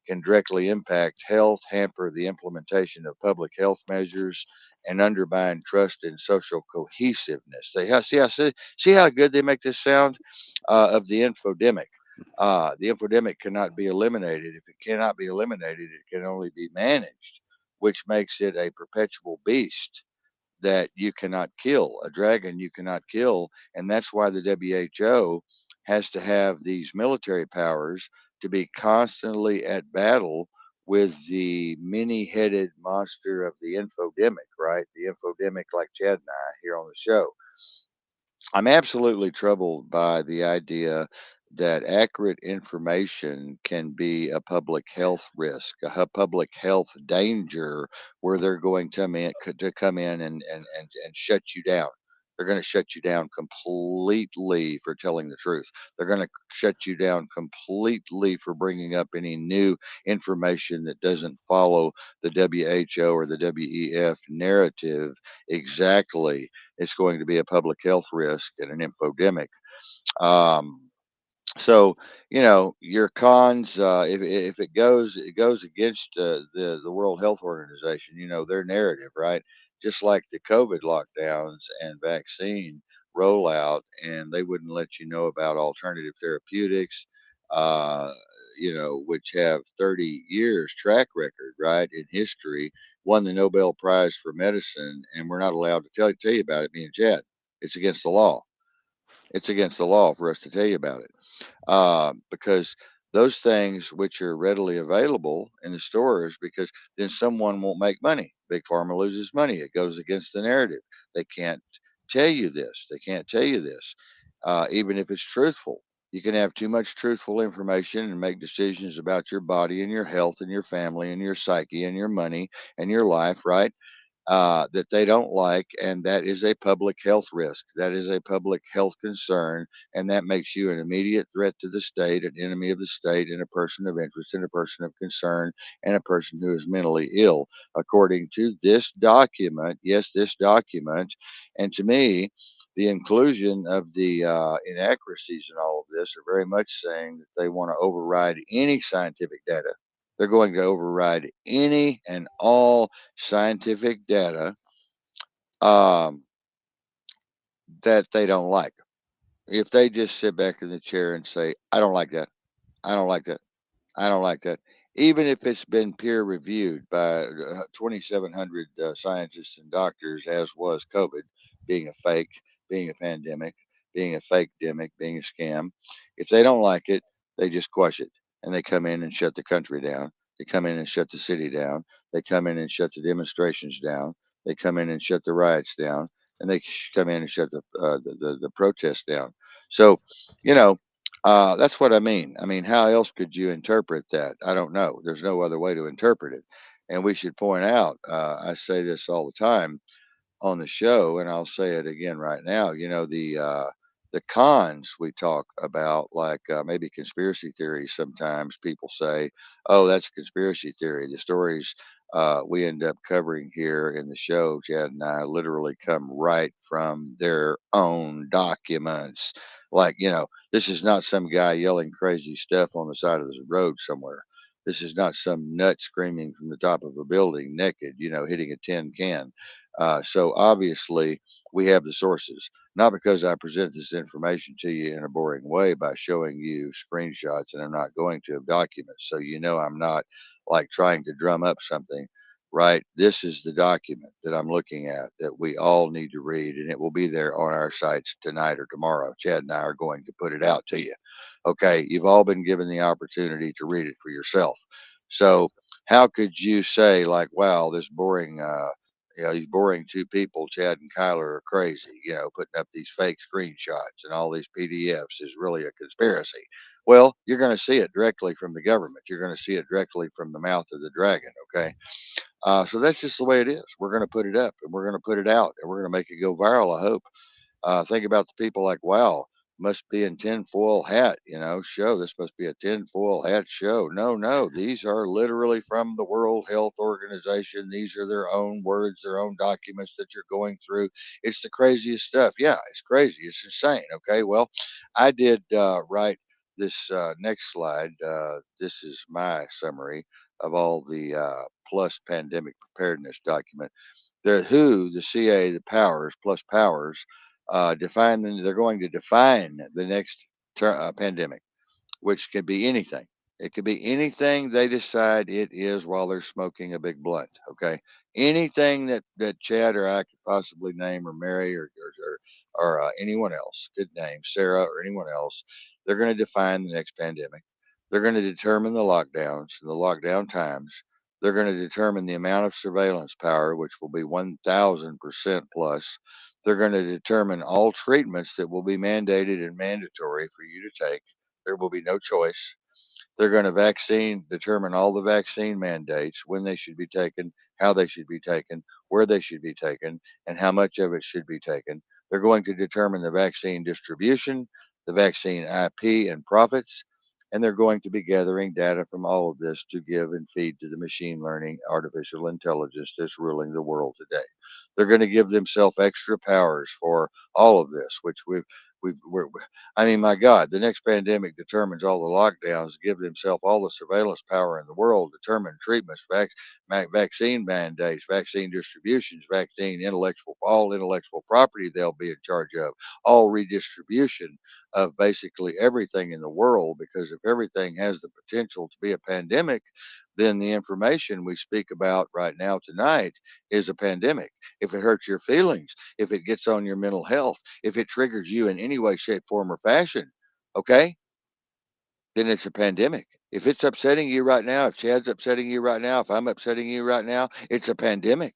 can directly impact health, hamper the implementation of public health measures, and undermine trust and social cohesiveness. See how good they make this sound of the infodemic. The infodemic cannot be eliminated. If it cannot be eliminated, it can only be managed. which makes it a perpetual beast that you cannot kill, a dragon you cannot kill. And that's why the WHO has to have these military powers to be constantly at battle with the many headed monster of the infodemic, right? The infodemic, like Chad and I here on the show. I'm absolutely troubled by the idea that accurate information can be a public health risk, a public health danger, where they're going to come in and shut you down. They're going to shut you down completely for telling the truth. They're going to shut you down completely for bringing up any new information that doesn't follow the WHO or the WEF narrative exactly. It's going to be a public health risk and an infodemic. Um, so your cons, if it goes against the World Health Organization, their narrative, right? Just like the COVID lockdowns and vaccine rollout, and they wouldn't let you know about alternative therapeutics, uh, which have 30 years track record, right, in history, won the Nobel Prize for medicine, and we're not allowed to tell you about it. Me and Chad, it's against the law. It's against the law for us to tell you about it, because those things which are readily available in the stores, because then someone won't make money. Big Pharma loses money. It goes against the narrative. They can't tell you this. They can't tell you this, even if it's truthful. You can have too much truthful information and make decisions about your body and your health and your family and your psyche and your money and your life, right? That they don't like, and that is a public health risk. That is a public health concern, and that makes you an immediate threat to the state, an enemy of the state, and a person of interest, and a person of concern, and a person who is mentally ill, according to this document. Yes, this document. And to me, the inclusion of the inaccuracies in all of this are very much saying that they want to override any scientific data. They're going to override any and all scientific data, um, that they don't like. If they just sit back in the chair and say, I don't like that, I don't like that, I don't like that, even if it's been peer reviewed by 2,700 scientists and doctors, as was COVID, being a fake, being a pandemic, being a fake demic, being a scam. If they don't like it, they just quash it, and they come in and shut the country down. They come in and shut the city down. They come in and shut the demonstrations down. They come in and shut the riots down, and they come in and shut the protests down. So, you know, that's what I mean. I mean, how else could you interpret that? I don't know. There's no other way to interpret it. And we should point out, I say this all the time on the show, and I'll say it again right now. The cons we talk about, like maybe conspiracy theories. Sometimes people say, "Oh, that's a conspiracy theory." The stories we end up covering here in the show, Chad and I, literally come right from their own documents. Like, this is not some guy yelling crazy stuff on the side of the road somewhere. This is not some nut screaming from the top of a building naked, hitting a tin can. So obviously, we have the sources. Not because I present this information to you in a boring way by showing you screenshots, and I'm not going to, of documents. So I'm not like trying to drum up something, right? This is the document that I'm looking at that we all need to read, and it will be there on our sites tonight or tomorrow. Chad and I are going to put it out to you. Okay, you've all been given the opportunity to read it for yourself. So how could you say, like, wow, this boring these boring two people, Chad and Kiler, are crazy, putting up these fake screenshots and all these PDFs is really a conspiracy. Well, you're going to see it directly from the government. You're going to see it directly from the mouth of the dragon, okay? So that's just the way it is. We're going to put it up, and we're going to put it out, and we're going to make it go viral, I hope. Think about the people like, wow, must be in tinfoil hat, show. This must be a tinfoil hat show. No, no, these are literally from the World Health Organization. These are their own words, their own documents that you're going through. It's the craziest stuff. Yeah, it's crazy. It's insane. Okay, well, I did write this next slide. This is my summary of all the plus pandemic preparedness document. The WHO, the CA, the powers plus powers they're going to define the next pandemic, which can be anything. It could be anything they decide it is while they're smoking a big blunt. Okay, anything that Chad or I could possibly name, or Mary, or anyone else could name, Sarah or anyone else. They're going to define the next pandemic. They're going to determine the lockdowns, the lockdown times. They're going to determine the amount of surveillance power, which will be 1,000% plus. They're going to determine all treatments that will be mandated and mandatory for you to take. There will be no choice. They're going to determine all the vaccine mandates, when they should be taken, how they should be taken, where they should be taken, and how much of it should be taken. They're going to determine the vaccine distribution, the vaccine IP and profits, and they're going to be gathering data from all of this to give and feed to the machine learning artificial intelligence that's ruling the world today. They're going to give themselves extra powers for all of this, which we're, I mean, my God, the next pandemic determines all the lockdowns, give themselves all the surveillance power in the world, determine treatments, vaccine mandates, vaccine distributions, all intellectual property they'll be in charge of, all redistribution of basically everything in the world. Because if everything has the potential to be a pandemic, then the information we speak about right now tonight is a pandemic. If it hurts your feelings, if it gets on your mental health, if it triggers you in any way, shape, form, or fashion, okay, then it's a pandemic. If it's upsetting you right now, if Chad's upsetting you right now, if I'm upsetting you right now, it's a pandemic.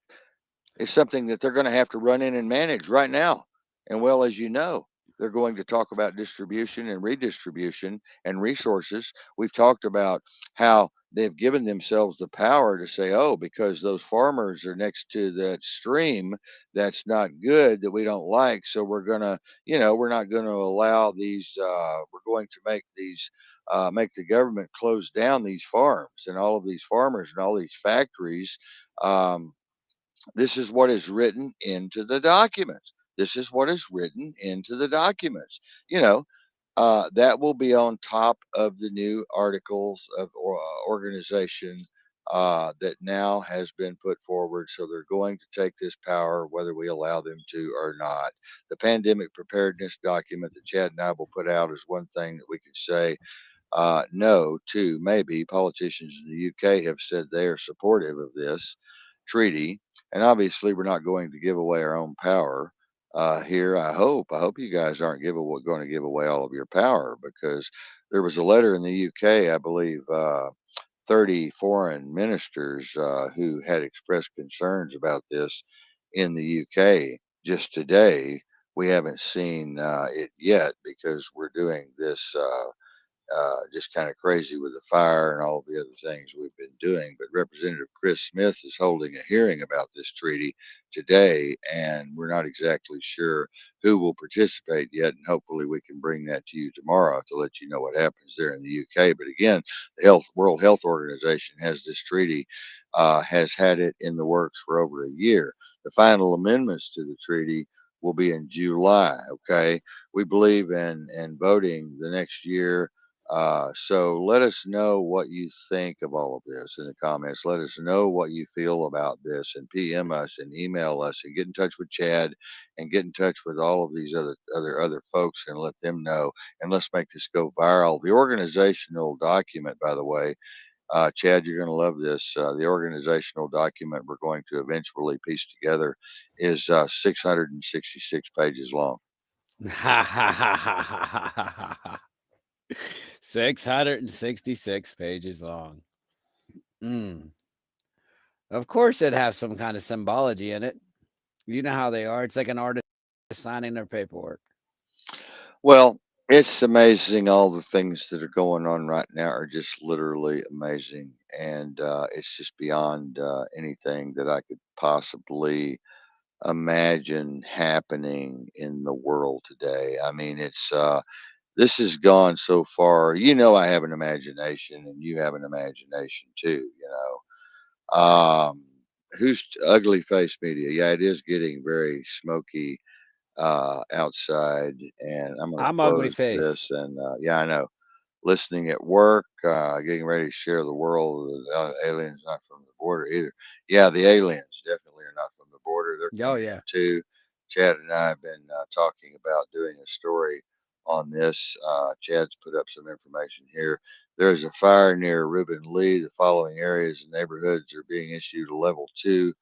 It's something that they're going to have to run in and manage right now. And well, as you know, they're going to talk about distribution and redistribution and resources. We've talked about how they've given themselves the power to say, oh, because those farmers are next to that stream that's not good, that we don't like. So we're going to, we're not going to allow these, we're going to make the government close down these farms and all of these farmers and all these factories. Um, this is what is written into the documents. This is what is written into the documents. You know, that will be on top of the new articles of organization that now has been put forward. So they're going to take this power whether we allow them to or not. The pandemic preparedness document that Chad and I will put out is one thing that we can say no to. Maybe politicians in the UK have said they are supportive of this treaty, and obviously we're not going to give away our own power here. I hope. I hope you guys aren't going to give away all of your power, because there was a letter in the UK, I believe. 30 foreign ministers who had expressed concerns about this in the UK just today. We haven't seen it yet because we're doing this just kind of crazy with the fire and all the other things we've been doing. But Representative Chris Smith is holding a hearing about this treaty today, and we're not exactly sure who will participate yet. And hopefully, we can bring that to you tomorrow to let you know what happens there in the UK. But again, the World Health Organization has this treaty, has had it in the works for over a year. The final amendments to the treaty will be in July. Okay, we believe in voting the next year, so let us know what you think of all of this in the comments. Let us know what you feel about this, and PM us and email us and get in touch with Chad and get in touch with all of these other folks and let them know. And let's make this go viral. The organizational document, by the way, Chad, you're going to love this. The organizational document we're going to eventually piece together is 666 pages long. 666 pages long. Mm. Of course, it'd have some kind of symbology in it. You know how they are. It's like an artist signing their paperwork. Well, it's amazing. All the things that are going on right now are just literally amazing. And it's just beyond anything that I could possibly imagine happening in the world today. I mean, this has gone so far. I have an imagination, and you have an imagination too, who's ugly face media? Yeah, it is getting very smoky outside, and I'm going to I'm ugly close this. face. And yeah, I know. Listening at work, getting ready to share the world. The aliens not from the border either. Yeah, the aliens definitely are not from the border. They're Oh, coming yeah. in too. Chad and I have been talking about doing a story on this. Chad's put up some information here. There is a fire near Reuben Lee. The following areas and neighborhoods are being issued a level 2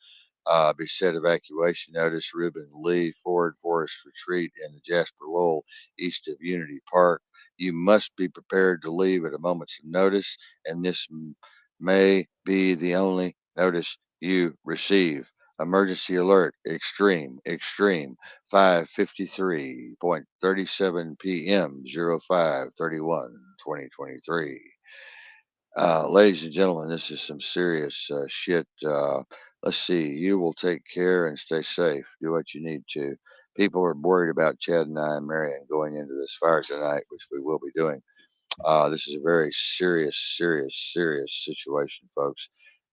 be set evacuation notice: Reuben Lee, Ford Forest Retreat, and the Jasper Lowell east of Unity Park. You must be prepared to leave at a moment's notice, and this may be the only notice you receive. Emergency alert, extreme, extreme, 5:53:37 p.m. 05/31/2023. Ladies and gentlemen, this is some serious shit. Let's see. You will take care and stay safe. Do what you need to. People are worried about Chad and I and Marion going into this fire tonight, which we will be doing. This is a very serious, serious, serious situation, folks.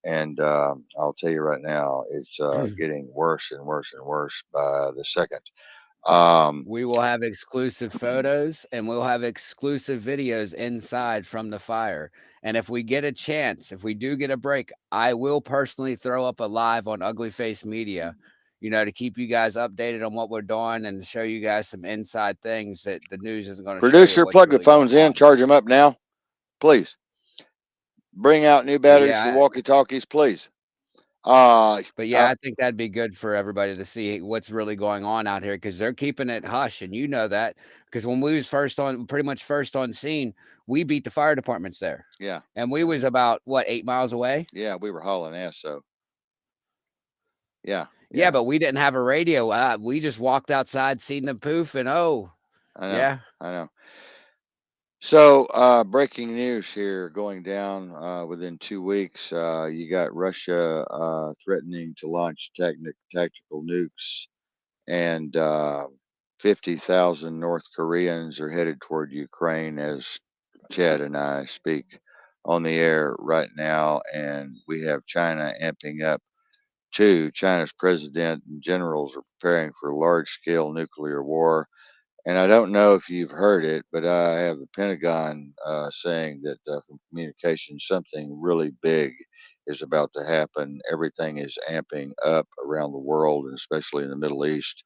And I'll tell you right now, it's getting worse and worse and worse by the second. Um, We will have exclusive photos and we'll have exclusive videos inside from the fire. And if we get a chance, if we do get a break, I will personally throw up a live on Ugly Face Media, to keep you guys updated on what we're doing and show you guys some inside things that the news isn't going to show you Producer, what's plug the really phones going in. on. Charge them up now, please. Bring out new But batteries for yeah, walkie talkies, please. Uh, But yeah, uh, I think that'd be good for everybody to see what's really going on out here because they're keeping it hush, and you know that because when we was pretty much first on scene, we beat the fire departments there, yeah, and we yeah, was about what 8 miles away. yeah. We were hauling ass, so yeah, Yeah, yeah. but we didn't have a radio. We just walked outside, seen the poof, and oh I know, yeah, I know. So, breaking news here going down within 2 weeks. You got Russia threatening to launch tactical nukes, and 50,000 North Koreans are headed toward Ukraine as Chad and I speak on the air right now. And we have China amping up too. China's president and generals are preparing for large scale nuclear war. And I don't know if you've heard it, but I have the Pentagon saying that from communications, something really big is about to happen. Everything is amping up around the world, and especially in the Middle East.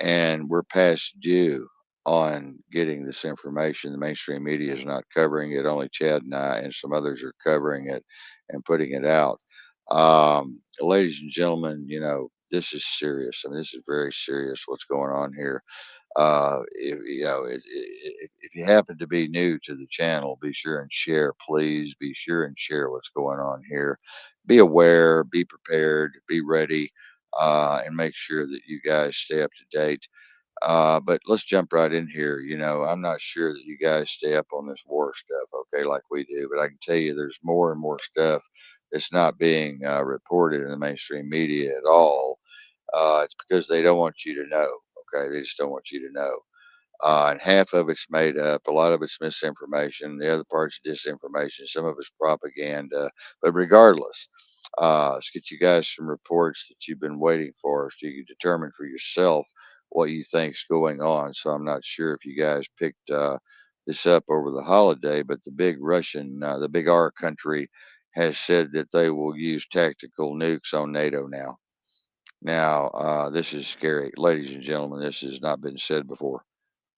And we're past due on getting this information. The mainstream media is not covering it. Only Chad and I and some others are covering it and putting it out. Ladies and gentlemen, this is serious. I mean, this is very serious what's going on here. If you happen to be new to the channel, be sure and share, please. Be sure and share what's going on here. Be aware, be prepared, be ready, and make sure that you guys stay up to date. But let's jump right in here. I'm not sure that you guys stay up on this war stuff, okay, like we do, but I can tell you there's more and more stuff that's not being reported in the mainstream media at all. It's because they don't want you to know. Okay, they just don't want you to know. And half of it's made up. A lot of it's misinformation. The other part's disinformation. Some of it's propaganda. But regardless, let's get you guys some reports that you've been waiting for, so you can determine for yourself what you think's going on. So I'm not sure if you guys picked this up over the holiday, but the big R country, has said that they will use tactical nukes on NATO now. Now, this is scary. Ladies and gentlemen, this has not been said before.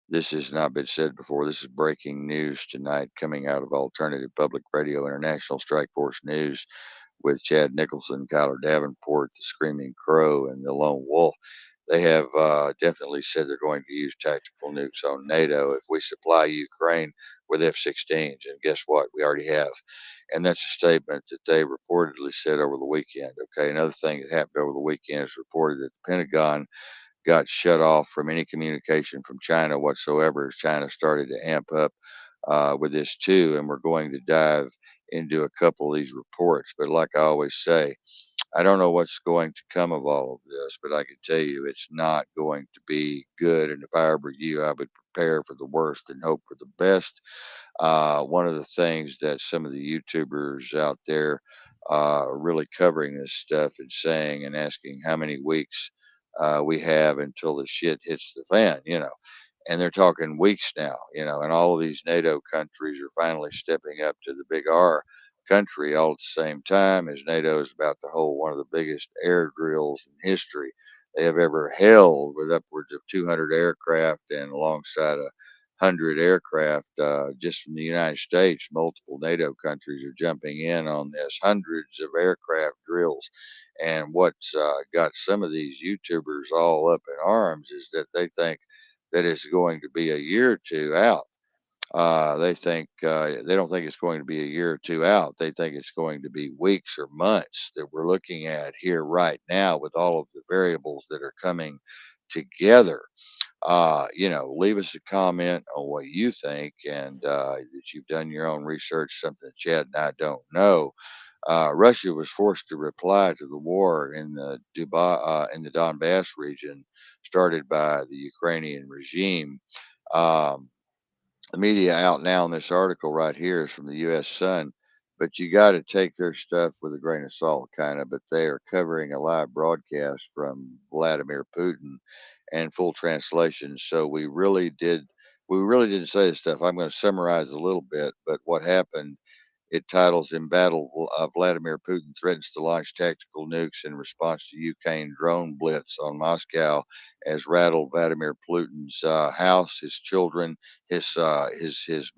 This has not been said before. This is breaking news tonight coming out of Alternative Public Radio International Strike Force News with Chad Nicholson, Kyler Davenport, the Screaming Crow, and the Lone Wolf. They have definitely said they're going to use tactical nukes on NATO if we supply Ukraine with F 16s. And guess what? We already have. And that's a statement that they reportedly said over the weekend. Okay, another thing that happened over the weekend is reported that the Pentagon got shut off from any communication from China whatsoever as China started to amp up with this too. And we're going to dive into a couple of these reports. But like I always say, I don't know what's going to come of all of this, but I can tell you it's not going to be good. And if I were you, I would prepare for the worst and hope for the best. One of the things that some of the YouTubers out there are really covering this stuff and saying and asking how many weeks we have until the shit hits the fan. And they're talking weeks now, and all of these NATO countries are finally stepping up to the big R country all at the same time as NATO is about to hold one of the biggest air drills in history they have ever held with upwards of 200 aircraft and alongside hundred aircraft just from the United States. Multiple NATO countries are jumping in on this, hundreds of aircraft drills. And what's got some of these YouTubers all up in arms is that they think that it's going to be a year or two out. They think they don't think it's going to be a year or two out. They think it's going to be weeks or months that we're looking at here right now with all of the variables that are coming together. Leave us a comment on what you think and that you've done your own research, something that Chad and I don't know. Russia was forced to reply to the war in the Donbass region started by the Ukrainian regime. Um, the media out now in this article right here is from the U.S. Sun, but you got to take their stuff with a grain of salt, kind of. But they are covering a live broadcast from Vladimir Putin and full translation. So we really didn't say this stuff. I'm going to summarize a little bit, but what happened. It titles in battle, Vladimir Putin threatens to launch tactical nukes in response to Ukraine drone blitz on Moscow as rattled Vladimir Putin's house, his children, his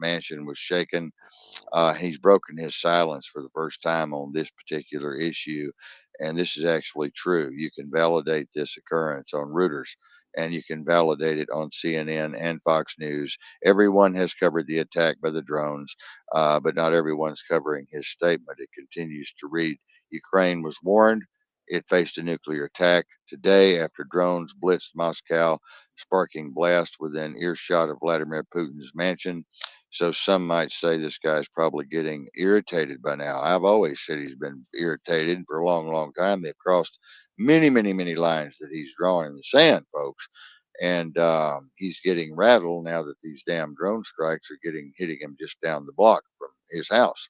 mansion was shaken. He's broken his silence for the first time on this particular issue, and this is actually true. You can validate this occurrence on Reuters, and you can validate it on CNN and Fox News. Everyone has covered the attack by the drones, but not everyone's covering his statement. It continues to read Ukraine was warned. It faced a nuclear attack today after drones blitzed Moscow, sparking blast within earshot of Vladimir Putin's mansion. So some might say this guy's probably getting irritated by now. I've always said he's been irritated for a long, long time. They've crossed many, many, many lines that he's drawn in the sand, folks. And he's getting rattled now that these damn drone strikes are getting hitting him just down the block from his house.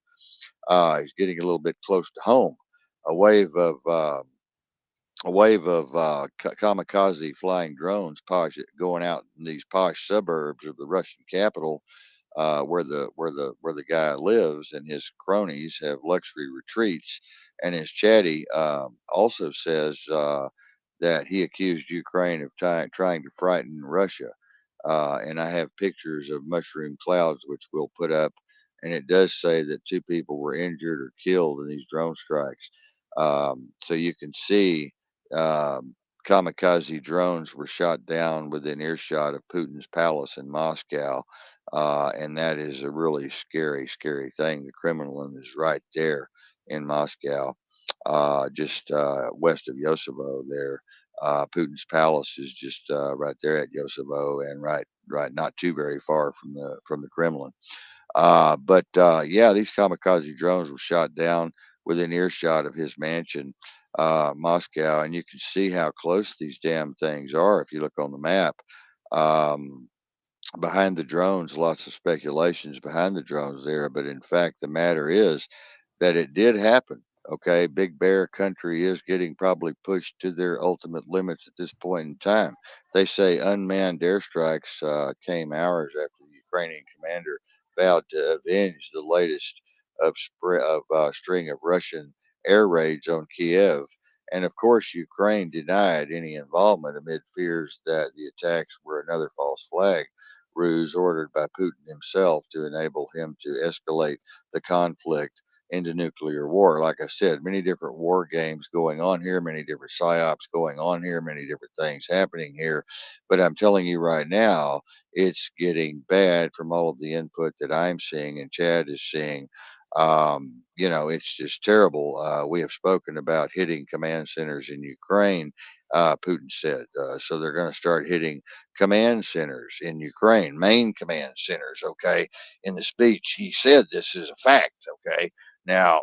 He's getting a little bit close to home. A wave of kamikaze flying drones going out in these posh suburbs of the Russian capital, where the guy lives and his cronies have luxury retreats. And his chatty also says that he accused Ukraine of trying to frighten Russia. And I have pictures of mushroom clouds which we'll put up, and it does say that two people were injured or killed in these drone strikes. So you can see um, kamikaze drones were shot down within earshot of Putin's palace in Moscow, and that is a really scary, scary thing. The Kremlin is right there in Moscow, just west of Yosevo. There, Putin's palace is just right there at Yosevo, and right, not too very far from the Kremlin. But yeah, these kamikaze drones were shot down within earshot of his mansion, Moscow, and you can see how close these damn things are if you look on the map. Um, Behind the drones, lots of speculations behind the drones there, but in fact, the matter is that it did happen. Okay, Big Bear country is getting probably pushed to their ultimate limits at this point in time. They say unmanned airstrikes came hours after the Ukrainian commander vowed to avenge the latest string of Russian air raids on Kiev. And of course, Ukraine denied any involvement amid fears that the attacks were another false flag ruse ordered by Putin himself to enable him to escalate the conflict into nuclear war. Like I said, many different war games going on here, many different psyops going on here, many different things happening here. But I'm telling you right now, it's getting bad from all of the input that I'm seeing and Chad is seeing. It's just terrible. We have spoken about hitting command centers in Ukraine, Putin said. So they're going to start hitting command centers in Ukraine, main command centers, okay? In the speech, he said this is a fact, okay? Now,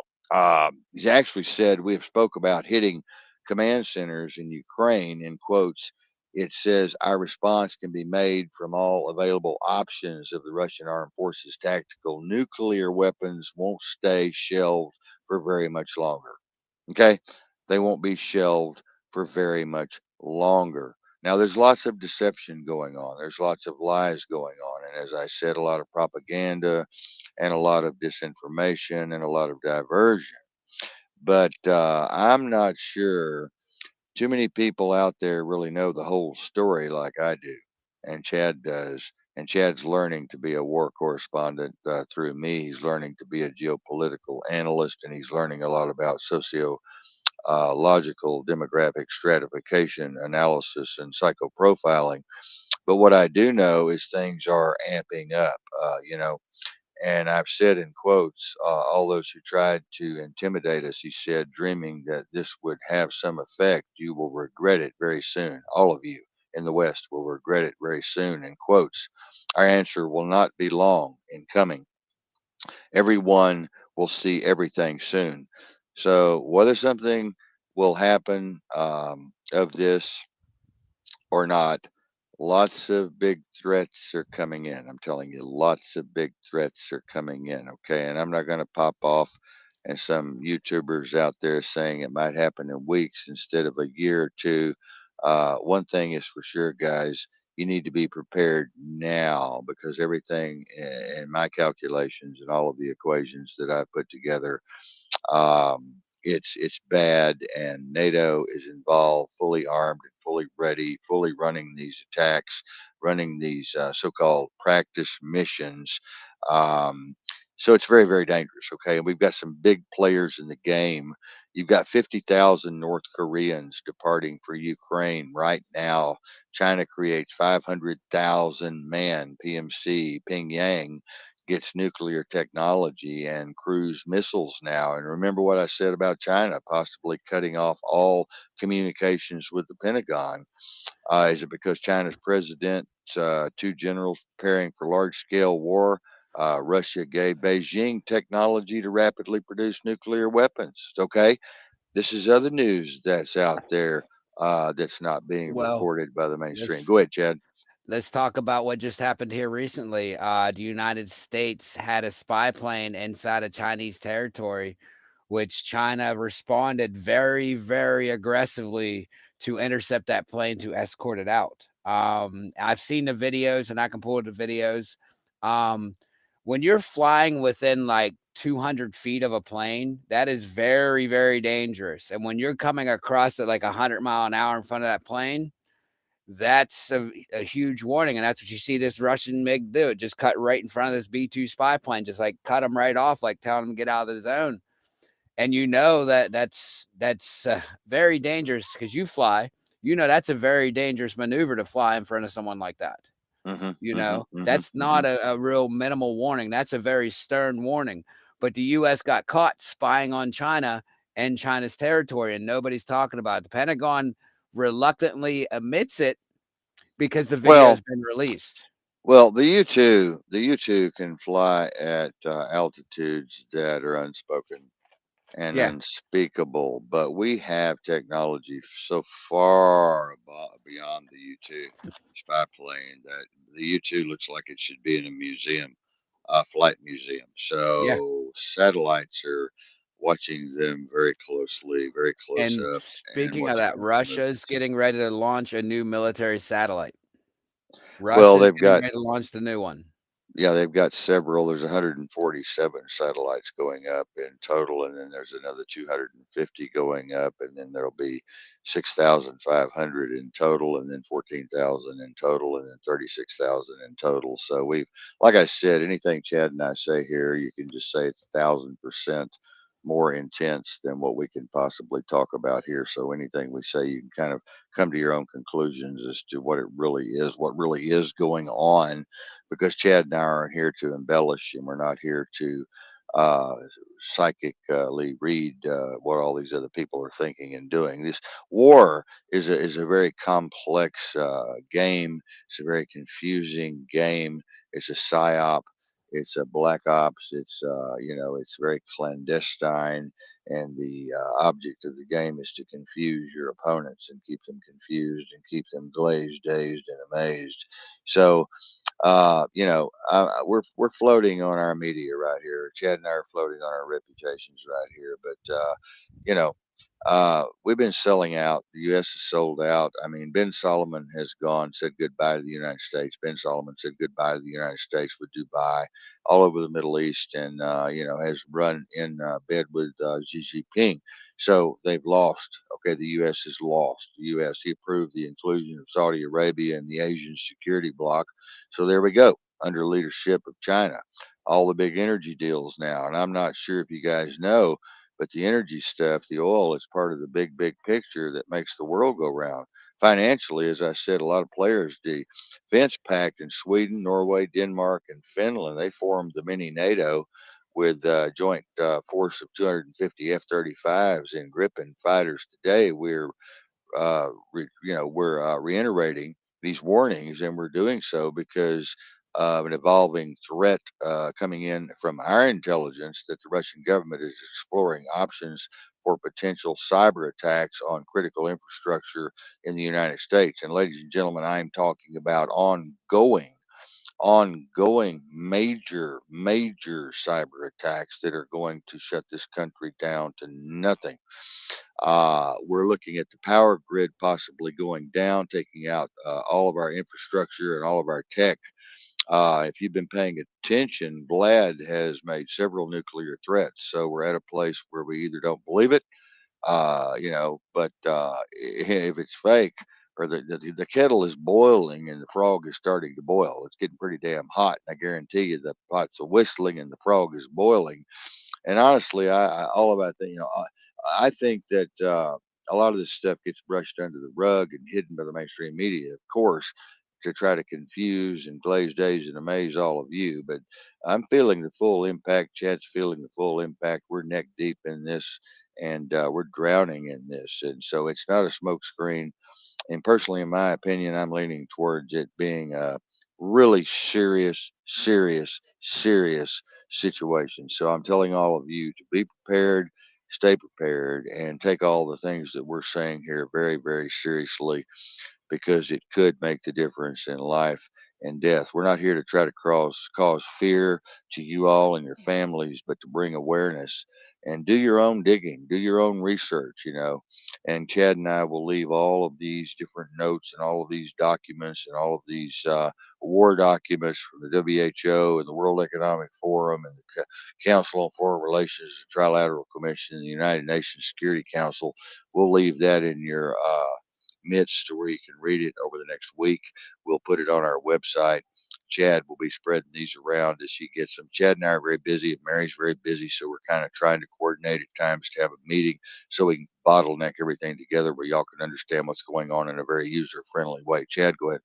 he's actually said we have spoke about hitting command centers in Ukraine, in quotes. It says our response can be made from all available options of the Russian armed forces. Tactical nuclear weapons won't stay shelved for very much longer. Okay? They won't be shelved for very much longer. Now, there's lots of deception going on. There's lots of lies going on. And as I said, a lot of propaganda and a lot of disinformation and a lot of diversion. But I'm not sure too many people out there really know the whole story like I do. and Chad does. And Chad's learning to be a war correspondent through me. He's learning to be a geopolitical analyst, and he's learning a lot about logical demographic stratification analysis and psychoprofiling. But what I do know is things are amping up, and I've said in quotes, all those who tried to intimidate us, he said, dreaming that this would have some effect, you will regret it very soon. All of you in the West will regret it very soon. In quotes, our answer will not be long in coming. Everyone will see everything soon. So, whether something will happen of this or not, lots of big threats are coming in. I'm telling you, lots of big threats are coming in. Okay. And I'm not going to pop off and some YouTubers out there saying it might happen in weeks instead of a year or two. One thing is for sure, guys, you need to be prepared now because everything in my calculations and all of the equations that I put together it's bad, and NATO is involved, fully armed and fully ready, fully running these attacks, running these so-called practice missions. Um, so it's very, very dangerous. Okay, and we've got some big players in the game. You've got 50,000 North Koreans departing for Ukraine right now. China creates 500,000 man PMC Pyongyang gets nuclear technology and cruise missiles now. And remember what I said about China possibly cutting off all communications with the Pentagon. Is it because China's president, two generals preparing for large scale war? Russia gave Beijing technology to rapidly produce nuclear weapons. Okay, this is other news that's out there that's not being Well, reported by the mainstream. let's Go ahead, Chad. let's talk about what just happened here recently. The United States had a spy plane inside of Chinese territory, which China responded very, very aggressively to intercept that plane to escort it out. I've seen the videos and I can pull the videos. Um, when you're flying within like 200 feet of a plane, that is very, very dangerous. And when you're coming across at like 100 mile an hour in front of that plane, that's a huge warning. And that's what you see this Russian MiG do. It just cut right in front of this B 2 spy plane, just like cut him right off, like telling him to get out of the zone. And you know that's very dangerous because you fly. You know that's a very dangerous maneuver to fly in front of someone like that. Hmm. You Hmm. know Hmm. that's Hmm. not a real minimal warning. That's a very stern warning. But the U.S. got caught spying on China and China's territory, and nobody's talking about it. The Pentagon reluctantly admits it because the video has Well, been released. the U-2 can fly at altitudes that are unspoken and Yeah, unspeakable, but we have technology so far beyond the U-2 spy plane that the U-2 looks like it should be in a museum, a flight museum. yeah. So satellites are watching them very closely, very close And up, and speaking of watching that, their Russia's movements. getting ready to launch a new military satellite. Well, Russia's they've getting got ready to launch the new one. Yeah, they've got several. There's 147 satellites going up in total, and then there's another 250 going up, and then there'll be 6,500 in total, and then 14,000 in total, and then 36,000 in total. So like I said, anything Chad and I say here, you can just say it's 1,000% more intense than what we can possibly talk about here. So anything we say, you can kind of come to your own conclusions as to what really is going on because Chad and I aren't here to embellish, and we're not here to uh, psychically read what all these other people are thinking and doing. This war is a very complex game. It's a very confusing game. It's a psyop. It's a black ops. It's very clandestine, and the object of the game is to confuse your opponents and keep them confused and keep them glazed, dazed, and amazed. So we're floating on our media right here. Chad and I are floating on our reputations right here. But you know, We've been selling out. The U.S. is sold out. I mean, Ben Solomon has gone, said goodbye to the United States. Ben Solomon said goodbye to the United States with Dubai, all over the Middle East, and has run in bed with Xi Jinping. So they've lost. Okay, the U.S. has lost. The U.S. He approved the inclusion of Saudi Arabia in the Asian security bloc. So there we go, under leadership of China. All the big energy deals now, and I'm not sure if you guys know, but the energy stuff, the oil, is part of the big, big picture that makes the world go round. Financially, as I said, a lot of players, the Defense Pact in Sweden, Norway, Denmark, and Finland, they formed the mini NATO with a joint force of 250 F-35s in Gripen fighters today. We're reiterating these warnings, and we're doing so because of an evolving threat coming in from our intelligence that the Russian government is exploring options for potential cyber attacks on critical infrastructure in the United States. And ladies and gentlemen, I am talking about ongoing major cyber attacks that are going to shut this country down to nothing. We're looking at the power grid possibly going down, taking out all of our infrastructure and all of our tech. If you've been paying attention, Vlad has made several nuclear threats. So we're at a place where we either don't believe it, but if it's fake, or the kettle is boiling and the frog is starting to boil. It's getting pretty damn hot. And I guarantee you the pot's a whistling and the frog is boiling. And honestly, all about that, I think that a lot of this stuff gets brushed under the rug and hidden by the mainstream media, of course, to try to confuse and glaze days and amaze all of you. But I'm feeling the full impact. Chad's feeling the full impact. We're neck deep in this, and we're drowning in this. And so it's not a smokescreen. And personally, in my opinion, I'm leaning towards it being a really serious, serious situation. So I'm telling all of you to be prepared, stay prepared, and take all the things that we're saying here very, very seriously, because it could make the difference in life and death. We're not here to try to cause fear to you all and your families, but to bring awareness and do your own digging, do your own research. And Chad and I will leave all of these different notes and all of these documents and all of these war documents from the WHO and the World Economic Forum and the Council on Foreign Relations, the Trilateral Commission, and the United Nations Security Council. We'll leave that in your midst to where you can read it over the next week. We'll put it on our website. Chad will be spreading these around as she gets them. Chad and I are very busy, and Mary's very busy, so we're kind of trying to coordinate at times to have a meeting so we can bottleneck everything together where y'all can understand what's going on in a very user friendly way. Chad, go ahead.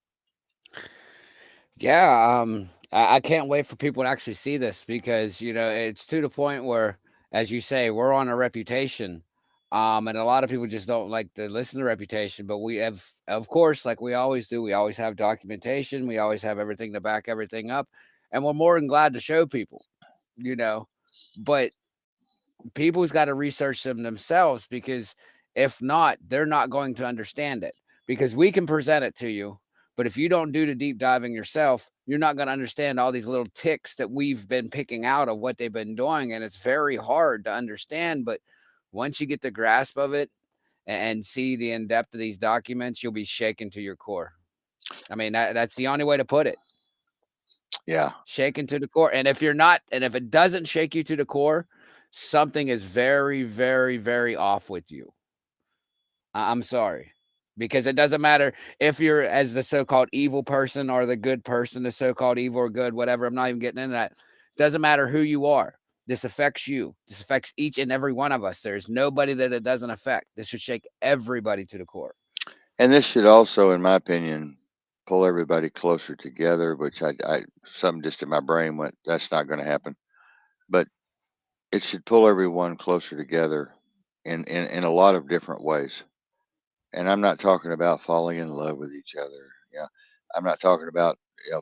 Yeah, I can't wait for people to actually see this because it's to the point where, as you say, we're on a reputation, and a lot of people just don't like to listen to reputation. But we have, of course, like we always do, we always have documentation, we always have everything to back everything up, and we're more than glad to show people, you know. But people's got to research them themselves because if not, they're not going to understand it because we can present it to you. But if you don't do the deep diving yourself, you're not going to understand all these little ticks that we've been picking out of what they've been doing. And it's very hard to understand. But once you get the grasp of it and see the in depth of these documents, you'll be shaken to your core. I mean, that's the only way to put it. Yeah. Shaken to the core. And if you're not, and if it doesn't shake you to the core, something is very, very, very off with you. I'm sorry. Because it doesn't matter if you're as the so-called evil person or the good person, the so-called evil or good, whatever. I'm not even getting into that. Doesn't matter who you are. This affects you. This affects each and every one of us. There's nobody that it doesn't affect. This should shake everybody to the core. And this should also, in my opinion, pull everybody closer together, which something just in my brain went, that's not going to happen. But it should pull everyone closer together in a lot of different ways. And I'm not talking about falling in love with each other. I'm not talking about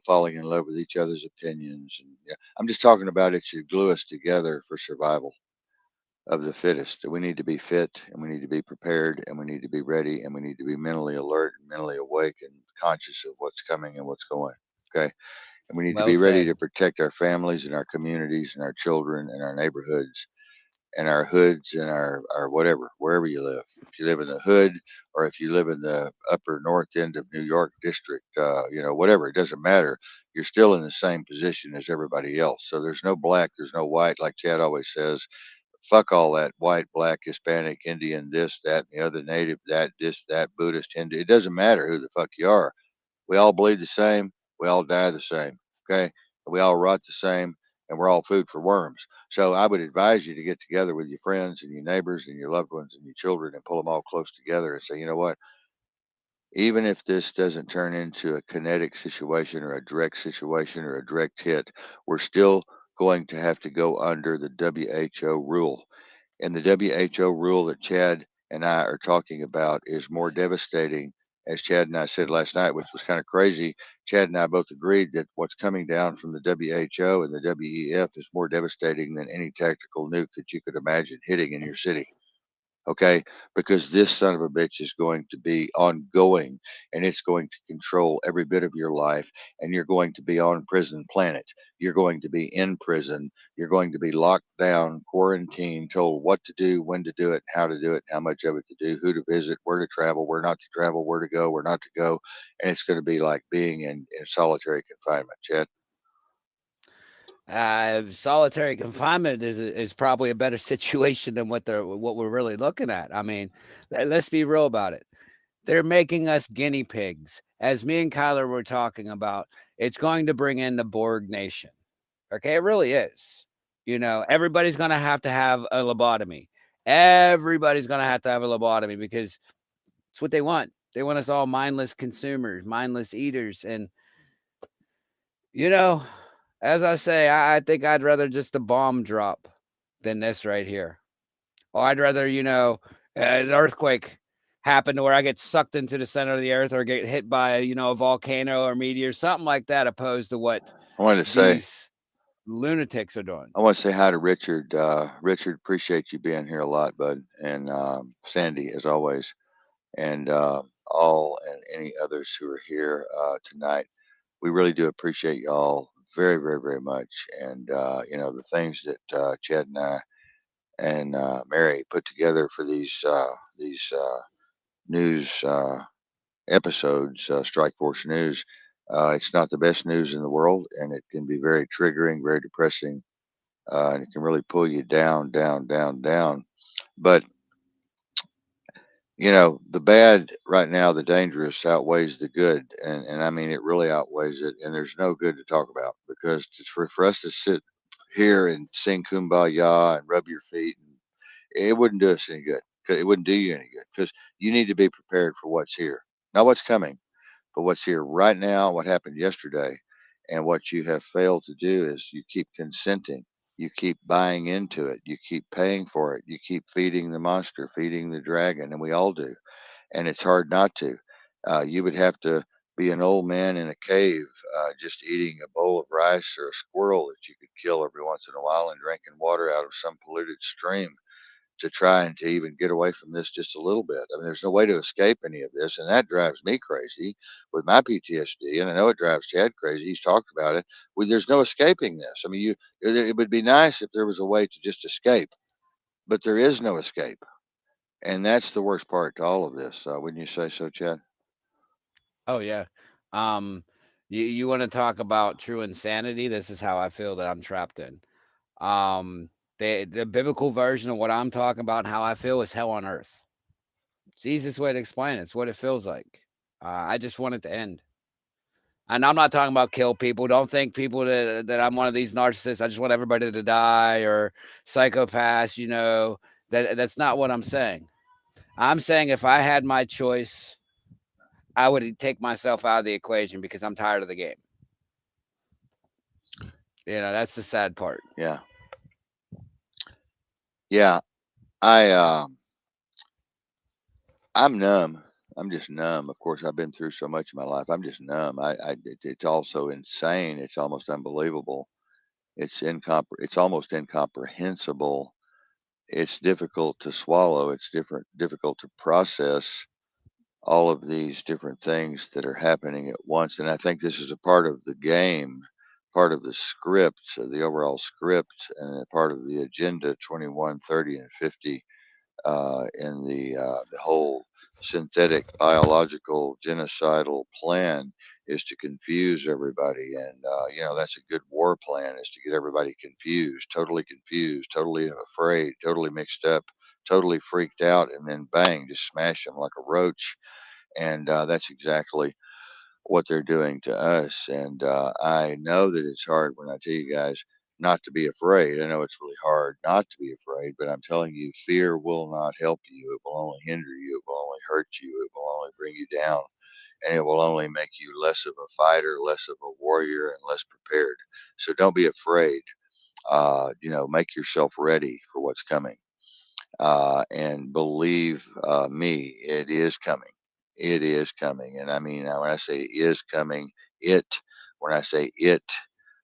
falling in love with each other's opinions. And I'm just talking about it should glue us together for survival of the fittest. We need to be fit, and we need to be prepared, and we need to be ready, and we need to be mentally alert and mentally awake and conscious of what's coming and what's going. Okay. And we need to Well be ready to said. protect our families and our communities and our children and our neighborhoods. and our hoods and our whatever, wherever you live. If you live in the hood or if you live in the upper north end of New York district, whatever, it doesn't matter. You're still in the same position as everybody else. So there's no black, there's no white, like Chad always says. Fuck all that white, black, Hispanic, Indian, this, that, and the other, native, that, this, that, Buddhist, Hindu. It doesn't matter who the fuck you are. We all bleed the same. We all die the same. Okay. We all rot the same, and we're all food for worms. So I would advise you to get together with your friends and your neighbors and your loved ones and your children and pull them all close together and say, you know what? Even if this doesn't turn into a kinetic situation or a direct situation or a direct hit, we're still going to have to go under the WHO rule. And the WHO rule that Chad and I are talking about is more devastating, as Chad and I said last night, which was kind of crazy. Chad and I both agreed that what's coming down from the WHO and the WEF is more devastating than any tactical nuke that you could imagine hitting in your city. Okay, because this son of a bitch is going to be ongoing, and it's going to control every bit of your life, and you're going to be on prison planet. You're going to be in prison. You're going to be locked down, quarantined, told what to do, when to do it, how to do it, how much of it to do, who to visit, where to travel, where not to travel, where to go, where not to go. And it's going to be like being in solitary confinement, Chad. Solitary confinement is probably a better situation than what we're really looking at. I mean, let's be real about it. They're making us guinea pigs. As me and Kyler were talking about, it's going to bring in the Borg nation. Okay, it really is. Everybody's going to have a lobotomy. Everybody's going to have a lobotomy because it's what they want. They want us all mindless consumers, mindless eaters. And, you know, as I say, I think I'd rather just a bomb drop than this right here. Or I'd rather, an earthquake happen to where I get sucked into the center of the earth or get hit by, a volcano or meteor, something like that, opposed to what I wanted to say, these lunatics are doing. I want to say hi to Richard. Richard, appreciate you being here a lot, bud, and Sandy as always, and all and any others who are here tonight. We really do appreciate y'all very, very, very much. And the things that Chad and I and Mary put together for these news episodes, Strike Force News. It's not the best news in the world, and it can be very triggering, very depressing, and it can really pull you down, down, down, down. But the bad right now, the dangerous outweighs the good, and I mean it really outweighs it. And there's no good to talk about because for us to sit here and sing kumbaya and rub your feet, and it wouldn't do us any good. It wouldn't do you any good because you need to be prepared for what's here, not what's coming. But what's here right now, what happened yesterday, and what you have failed to do is you keep consenting. You keep buying into it. You keep paying for it. You keep feeding the monster, feeding the dragon, and we all do. And it's hard not to. You would have to be an old man in a cave, just eating a bowl of rice or a squirrel that you could kill every once in a while and drinking water out of some polluted stream to try and to even get away from this just a little bit. I mean, there's no way to escape any of this, and that drives me crazy with my PTSD, and I know it drives Chad crazy. He's talked about it. There's no escaping this. I mean, it would be nice if there was a way to just escape, but there is no escape, and that's the worst part to all of this. Wouldn't you say so, Chad? Oh, yeah. Um, you want to talk about true insanity? This is how I feel that I'm trapped in. Um, the biblical version of what I'm talking about and how I feel is hell on earth. It's the easiest way to explain it. It's what it feels like. I just want it to end. And I'm not talking about kill people. Don't think people that I'm one of these narcissists. I just want everybody to die or psychopaths. That's not what I'm saying. I'm saying if I had my choice, I would take myself out of the equation because I'm tired of the game. That's the sad part. Yeah, yeah. I I'm numb. I'm just numb. Of course, I've been through so much in my life. I'm just numb. It's also insane. It's almost unbelievable. It's almost incomprehensible. It's difficult to swallow. It's difficult to process all of these different things that are happening at once. And I think this is a part of the game part of the script, the overall script, and part of the agenda 21, 30, and 50 in the whole synthetic biological genocidal plan is to confuse everybody, and that's a good war plan is to get everybody confused, totally afraid, totally mixed up, totally freaked out, and then bang, just smash them like a roach, and that's exactly what they're doing to us. And I know that it's hard when I tell you guys not to be afraid. I know it's really hard not to be afraid, but I'm telling you, fear will not help you. It will only hinder you. It will only hurt you. It will only bring you down. And it will only make you less of a fighter, less of a warrior, and less prepared. So don't be afraid. Make yourself ready for what's coming, and believe me, it is coming. It is coming. And I mean, when I say is coming, it, when I say it,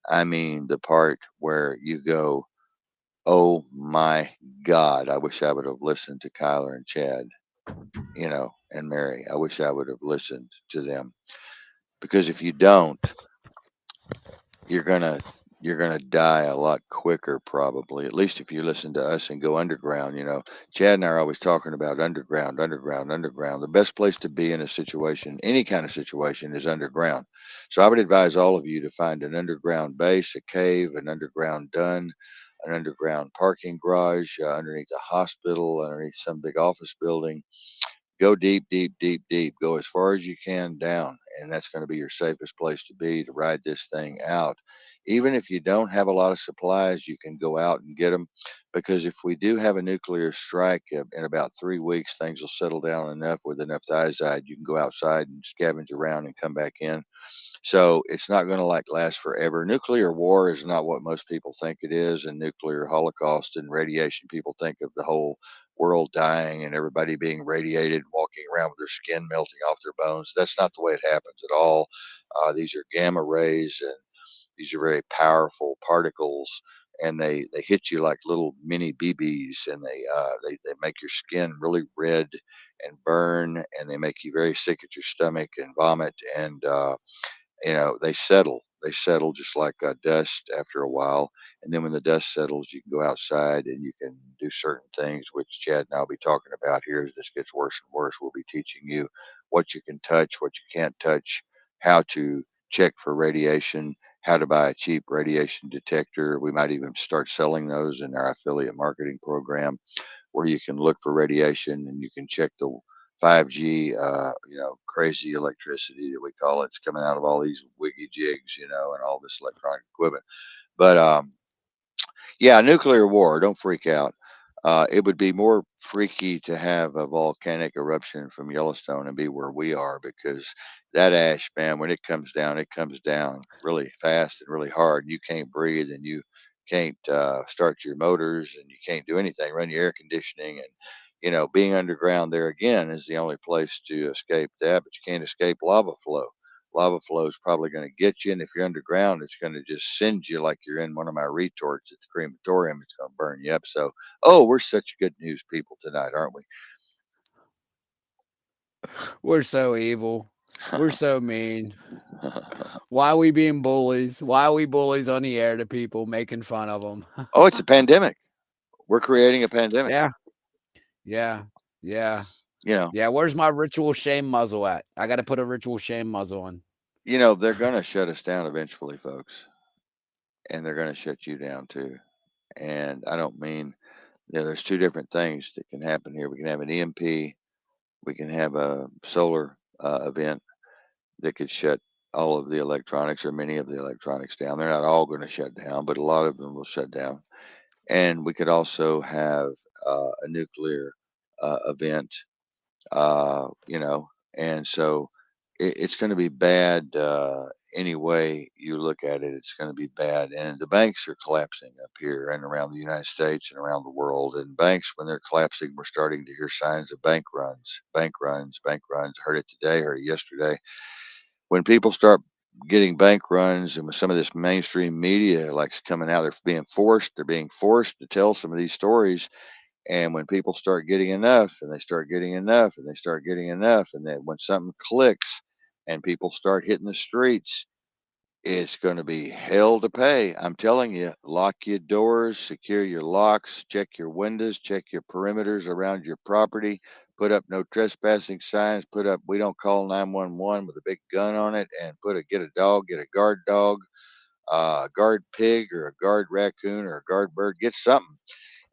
I mean the part where you go, oh my God, I wish I would have listened to Kyler and Chad, and Mary. I wish I would have listened to them. Because if you don't, you're gonna you're gonna die a lot quicker probably. At least if you listen to us and go underground. Chad and I are always talking about underground, underground, underground. The best place to be in a situation, any kind of situation, is underground. So I would advise all of you to find an underground base, a cave, an underground dun, an underground parking garage, underneath a hospital, underneath some big office building. Go deep, deep, deep, deep. Go as far as you can down, and that's going to be your safest place to be to ride this thing out. Even if you don't have a lot of supplies, you can go out and get them, because if we do have a nuclear strike in about 3 weeks, things will settle down enough with enough thiazide. You can go outside and scavenge around and come back in. So it's not going to like last forever. Nuclear war is not what most people think it is, and nuclear holocaust and radiation. People think of the whole world dying and everybody being radiated, walking around with their skin melting off their bones. That's not the way it happens at all. These are gamma rays, and these are very powerful particles, and they hit you like little mini BBs, and they make your skin really red and burn, and they make you very sick at your stomach and vomit, and they settle. They settle just like dust after a while. And then when the dust settles, you can go outside and you can do certain things, which Chad and I will be talking about here as this gets worse and worse. We'll be teaching you what you can touch, what you can't touch, how to check for radiation, how to buy a cheap radiation detector. We might even start selling those in our affiliate marketing program, where you can look for radiation and you can check the 5G, crazy electricity that we call it. It's coming out of all these wiggy jigs, and all this electronic equipment. But yeah, nuclear war. Don't freak out. It would be more freaky to have a volcanic eruption from Yellowstone and be where we are, because that ash, man, when it comes down really fast and really hard. You can't breathe, and you can't start your motors, and you can't do anything, run your air conditioning. And, being underground there again is the only place to escape that, but you can't escape lava flow. Lava flow is probably going to get you, and if you're underground, it's going to just send you like you're in one of my retorts at the crematorium. It's going to burn you up. So, oh, we're such good news people tonight, aren't we? We're so evil. We're so mean. Why are we being bullies? Why are we bullies on the air to people, making fun of them? Oh, it's a pandemic. We're creating a pandemic. Yeah, yeah, yeah, You know, yeah. Where's my ritual shame muzzle at? I got to put a ritual shame muzzle on. they're going to shut us down eventually, folks, and they're going to shut you down too. And I don't mean, there's two different things that can happen here. We can have an EMP, we can have a solar event that could shut all of the electronics or many of the electronics down. They're not all going to shut down, but a lot of them will shut down. And we could also have a nuclear event, and so it's going to be bad any way you look at it. It's going to be bad, and the banks are collapsing up here and around the United States and around the world. And banks, when they're collapsing, we're starting to hear signs of bank runs, bank runs, bank runs. Heard it today, heard it yesterday. When people start getting bank runs, and with some of this mainstream media like coming out, they're being forced to tell some of these stories. And when people start getting enough, and they start getting enough, and they start getting enough, and then when something clicks and people start hitting the streets, It's going to be hell to pay. I'm telling you, lock your doors, secure your locks, check your windows, check your perimeters around your property, put up no trespassing signs, put up we don't call 911 with a big gun on it, and get a dog, get a guard dog, a guard pig or a guard raccoon or a guard bird, get something,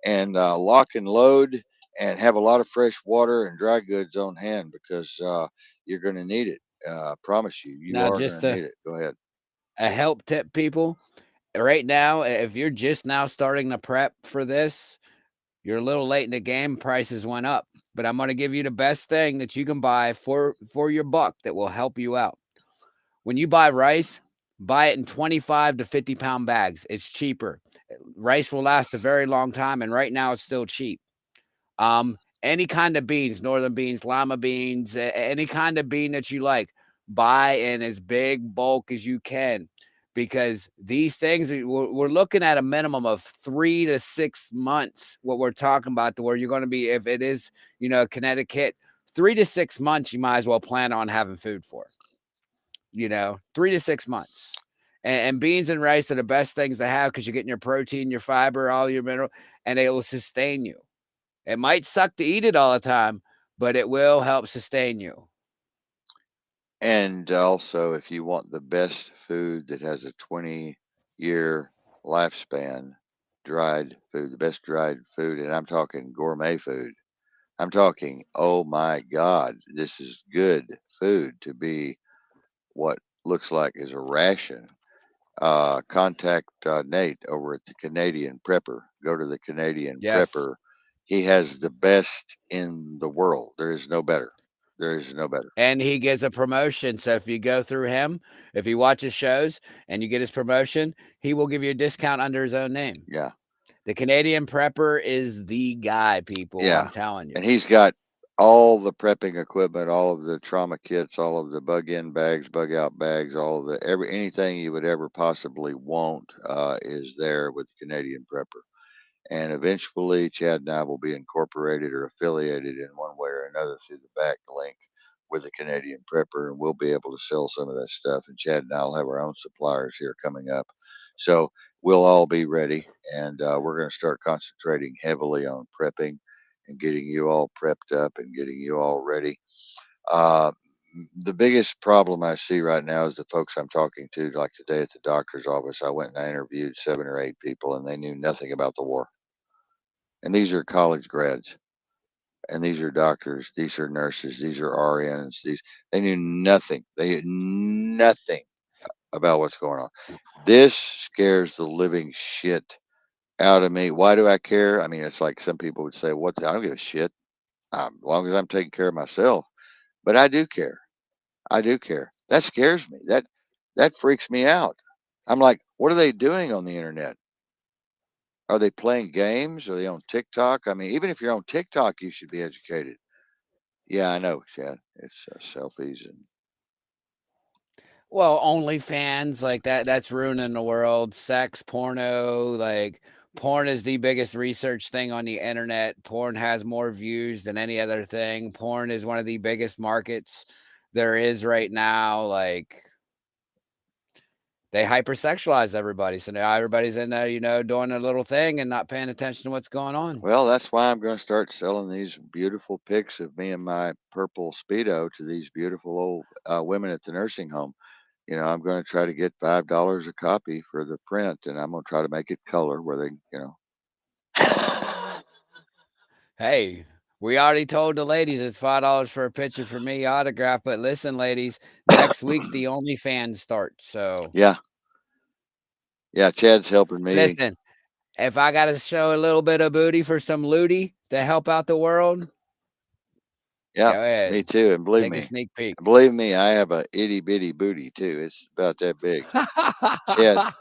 and lock and load, and have a lot of fresh water and dry goods on hand because you're going to need it. I promise you, you Now, are just going to need it. Go ahead. a help tip, people. Right now, if you're just now starting to prep for this, you're a little late in the game. Prices went up, but I'm going to give you the best thing that you can buy for your buck that will help you out. When you buy rice, buy it in 25 to 50 pound bags. It's cheaper. Rice will last a very long time, and right now it's still cheap. Any kind of beans, northern beans, lima beans, any kind of bean that you like, buy in as big bulk as you can, because these things we're looking at a minimum of 3 to 6 months. What we're talking about, to where you're going to be, if it is, Connecticut, 3 to 6 months, you might as well plan on having food for. 3 to 6 months. And beans and rice are the best things to have because you're getting your protein, your fiber, all your mineral, and they will sustain you. It might suck to eat it all the time, but it will help sustain you. And also, if you want the best food that has a 20-year lifespan, dried food, the best dried food, and I'm talking gourmet food. I'm talking, oh my God, this is good food to be what looks like is a ration. Contact Nate over at the Canadian Prepper. Go to the Canadian Yes. Prepper. He has the best in the world. There is no better. There is no better. And he gives a promotion. So if you go through him, if you watch his shows and you get his promotion, he will give you a discount under his own name. Yeah. The Canadian Prepper is the guy, people. I'm Yeah, telling and you. he's got all the prepping equipment, all of the trauma kits, all of the bug in bags, bug out bags, all of the anything you would ever possibly want is there with the Canadian Prepper. And eventually, Chad and I will be incorporated or affiliated in one way or another through the back link with the Canadian Prepper, and we'll be able to sell some of that stuff. And Chad and I will have our own suppliers here coming up, so we'll all be ready, and we're going to start concentrating heavily on prepping and getting you all prepped up and getting you all ready. Uh, the biggest problem I see right now is the folks I'm talking to. Like today at the doctor's office, I went and I interviewed 7 or 8 people, and they knew nothing about the war. And these are college grads, and these are doctors, these are nurses, these are RNs. They knew nothing. They knew nothing about what's going on. This scares the living shit out of me. Why do I care? I mean, it's like some people would say, "What? I don't give a shit. As long as I'm taking care of myself." But I do care. I do care. That scares me. That freaks me out. I'm like, what are they doing on the internet? Are they playing games? Are they on TikTok? I mean, even if you're on TikTok, you should be educated. Yeah, I know, Chad. It's selfies and Well, OnlyFans, like that's ruining the world. Sex, porno, like porn is the biggest research thing on the internet. Porn has more views than any other thing. Porn is one of the biggest markets there is right now. Like, they hypersexualize everybody. So now everybody's in there, doing a little thing and not paying attention to what's going on. well, that's why I'm going to start selling these beautiful pics of me and my purple speedo to these beautiful old women at the nursing home. I'm going to try to get $5 a copy for the print, and I'm going to try to make it color where they. Hey, we already told the ladies it's $5 for a picture for me autograph. But listen, ladies, next week the OnlyFans starts. So Yeah, yeah. Chad's helping me. listen, if I got to show a little bit of booty for some looty to help out the world, Yeah, go me ahead. too. And Take a sneak peek. believe me, I have a itty bitty booty too. It's about that big. Chad,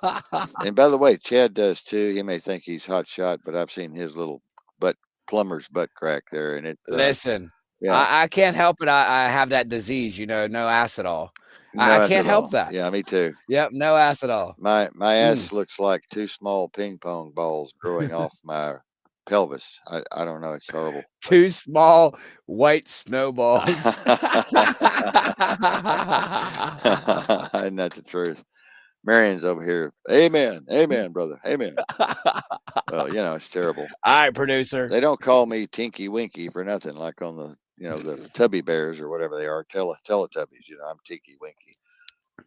and by the way, Chad does too. He may think he's hot shot, but I've seen his little butt plumber's butt crack there, and Listen, yeah, I can't help it. I have that disease, no acetol. I no ass can't at help all. that. Yeah, me too. Yep, no acetol. My ass Mm. looks like two small ping pong balls growing off my pelvis. I don't know. It's horrible, but. Two small white snowballs. Isn't that the truth? Marion's over here. Amen. Amen, brother. Amen. Well, it's terrible. All right, producer. They don't call me Tinky Winky for nothing, like on the Tubby Bears or whatever they are, Teletubbies. I'm Tinky Winky.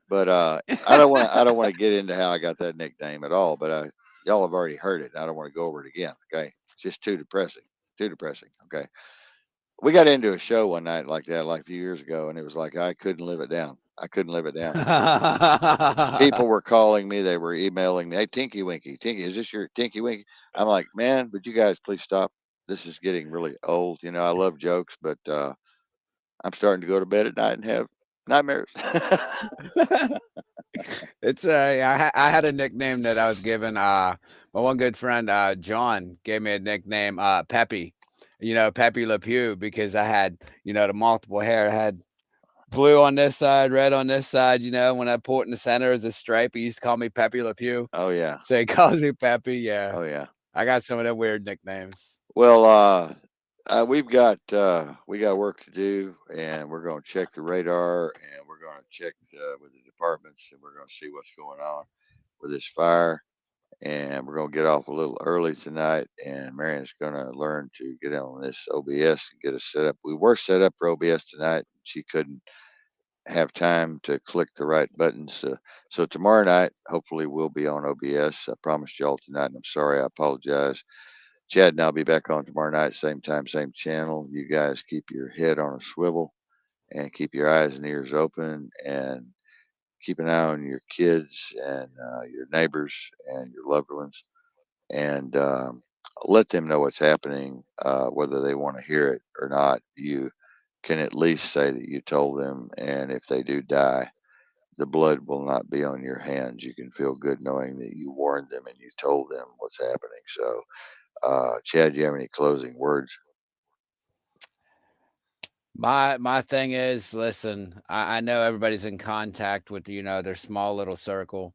But I don't want to get into how I got that nickname at all. But y'all have already heard it. And I don't want to go over it again. Okay, it's just too depressing. Too depressing. Okay, we got into a show one night like that, like a few years ago, and it was like I couldn't live it down. I couldn't live it down. People were calling me. They were emailing me. Hey, Tinky Winky, Tinky, is this your Tinky Winky? I'm like, man, would you guys please stop? This is getting really old. I love jokes, but I'm starting to go to bed at night and have nightmares. It's I had a nickname that I was given. My one good friend, John, gave me a nickname, Peppy. Pepe Le Pew, because I had, the multiple hair. I had blue on this side, red on this side. When I put it in the center as a stripe, he used to call me Pepe Le Pew. Oh yeah. So he calls me Peppy. Yeah, Oh yeah. I got some of them weird nicknames. Well, we got work to do, and we're going to check the radar, and we're going to check with the departments, and we're going to see what's going on with this fire. And we're going to get off a little early tonight, and Marion's going to learn to get on this OBS and get us set up. We were set up for OBS tonight. She couldn't have time to click the right buttons. So tomorrow night, hopefully, we'll be on OBS. I promised y'all tonight, and I'm sorry. I apologize. Chad and I'll be back on tomorrow night, same time, same channel. You guys keep your head on a swivel and keep your eyes and ears open and keep an eye on your kids and your neighbors and your loved ones and let them know what's happening, whether they want to hear it or not. You can at least say that you told them, and if they do die, the blood will not be on your hands. You can feel good knowing that you warned them and you told them what's happening. So, Chad, do you have any closing words? My thing is, listen, I know everybody's in contact with, their small little circle,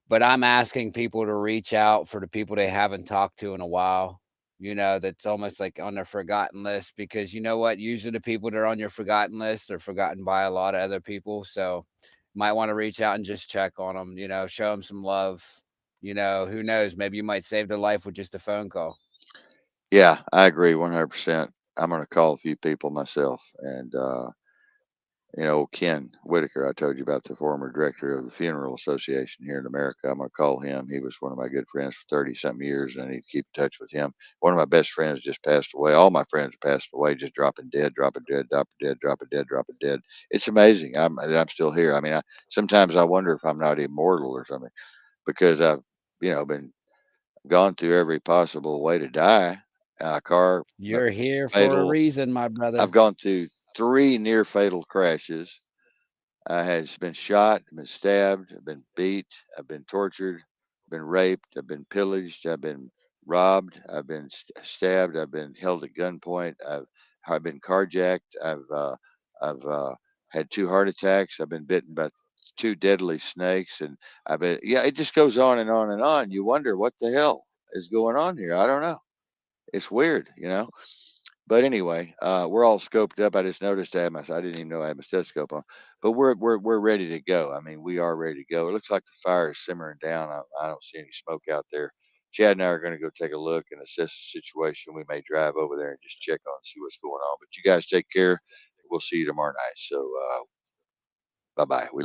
but I'm asking people to reach out for the people they haven't talked to in a while. That's almost like on their forgotten list, because you know what? Usually the people that are on your forgotten list are forgotten by a lot of other people. So you might want to reach out and just check on them, show them some love. Who knows? Maybe you might save their life with just a phone call. Yeah, I agree 100%. I'm going to call a few people myself. And, Ken Whitaker, I told you about, the former director of the Funeral Association here in America. I'm going to call him. He was one of my good friends for 30 something years, and I need to keep in touch with him. One of my best friends just passed away. All my friends passed away, just dropping dead, dropping dead, dropping dead, dropping dead, dropping dead. It's amazing. I'm still here. I mean, sometimes I wonder if I'm not immortal or something because I've, been gone through every possible way to die. Car You're here for a fatal. reason, my I've brother. gone through three near fatal crashes. I had been shot, been stabbed, I've been beat, I've been tortured, been raped, I've been pillaged, I've been robbed, I've been stabbed, I've been held at gunpoint, I've been carjacked, I've had two heart attacks, I've been bitten by two deadly snakes, and I've been yeah, it just goes on and on and on. You wonder what the hell is going on here. I don't know. It's weird. But anyway, we're all scoped up. I just noticed I didn't even know I had my stethoscope on. But we're ready to go. I mean, we are ready to go. It looks like the fire is simmering down. I don't see any smoke out there. Chad and I are going to go take a look and assess the situation. We may drive over there and just check on, see what's going on. But you guys take care. We'll see you tomorrow night. So bye bye. We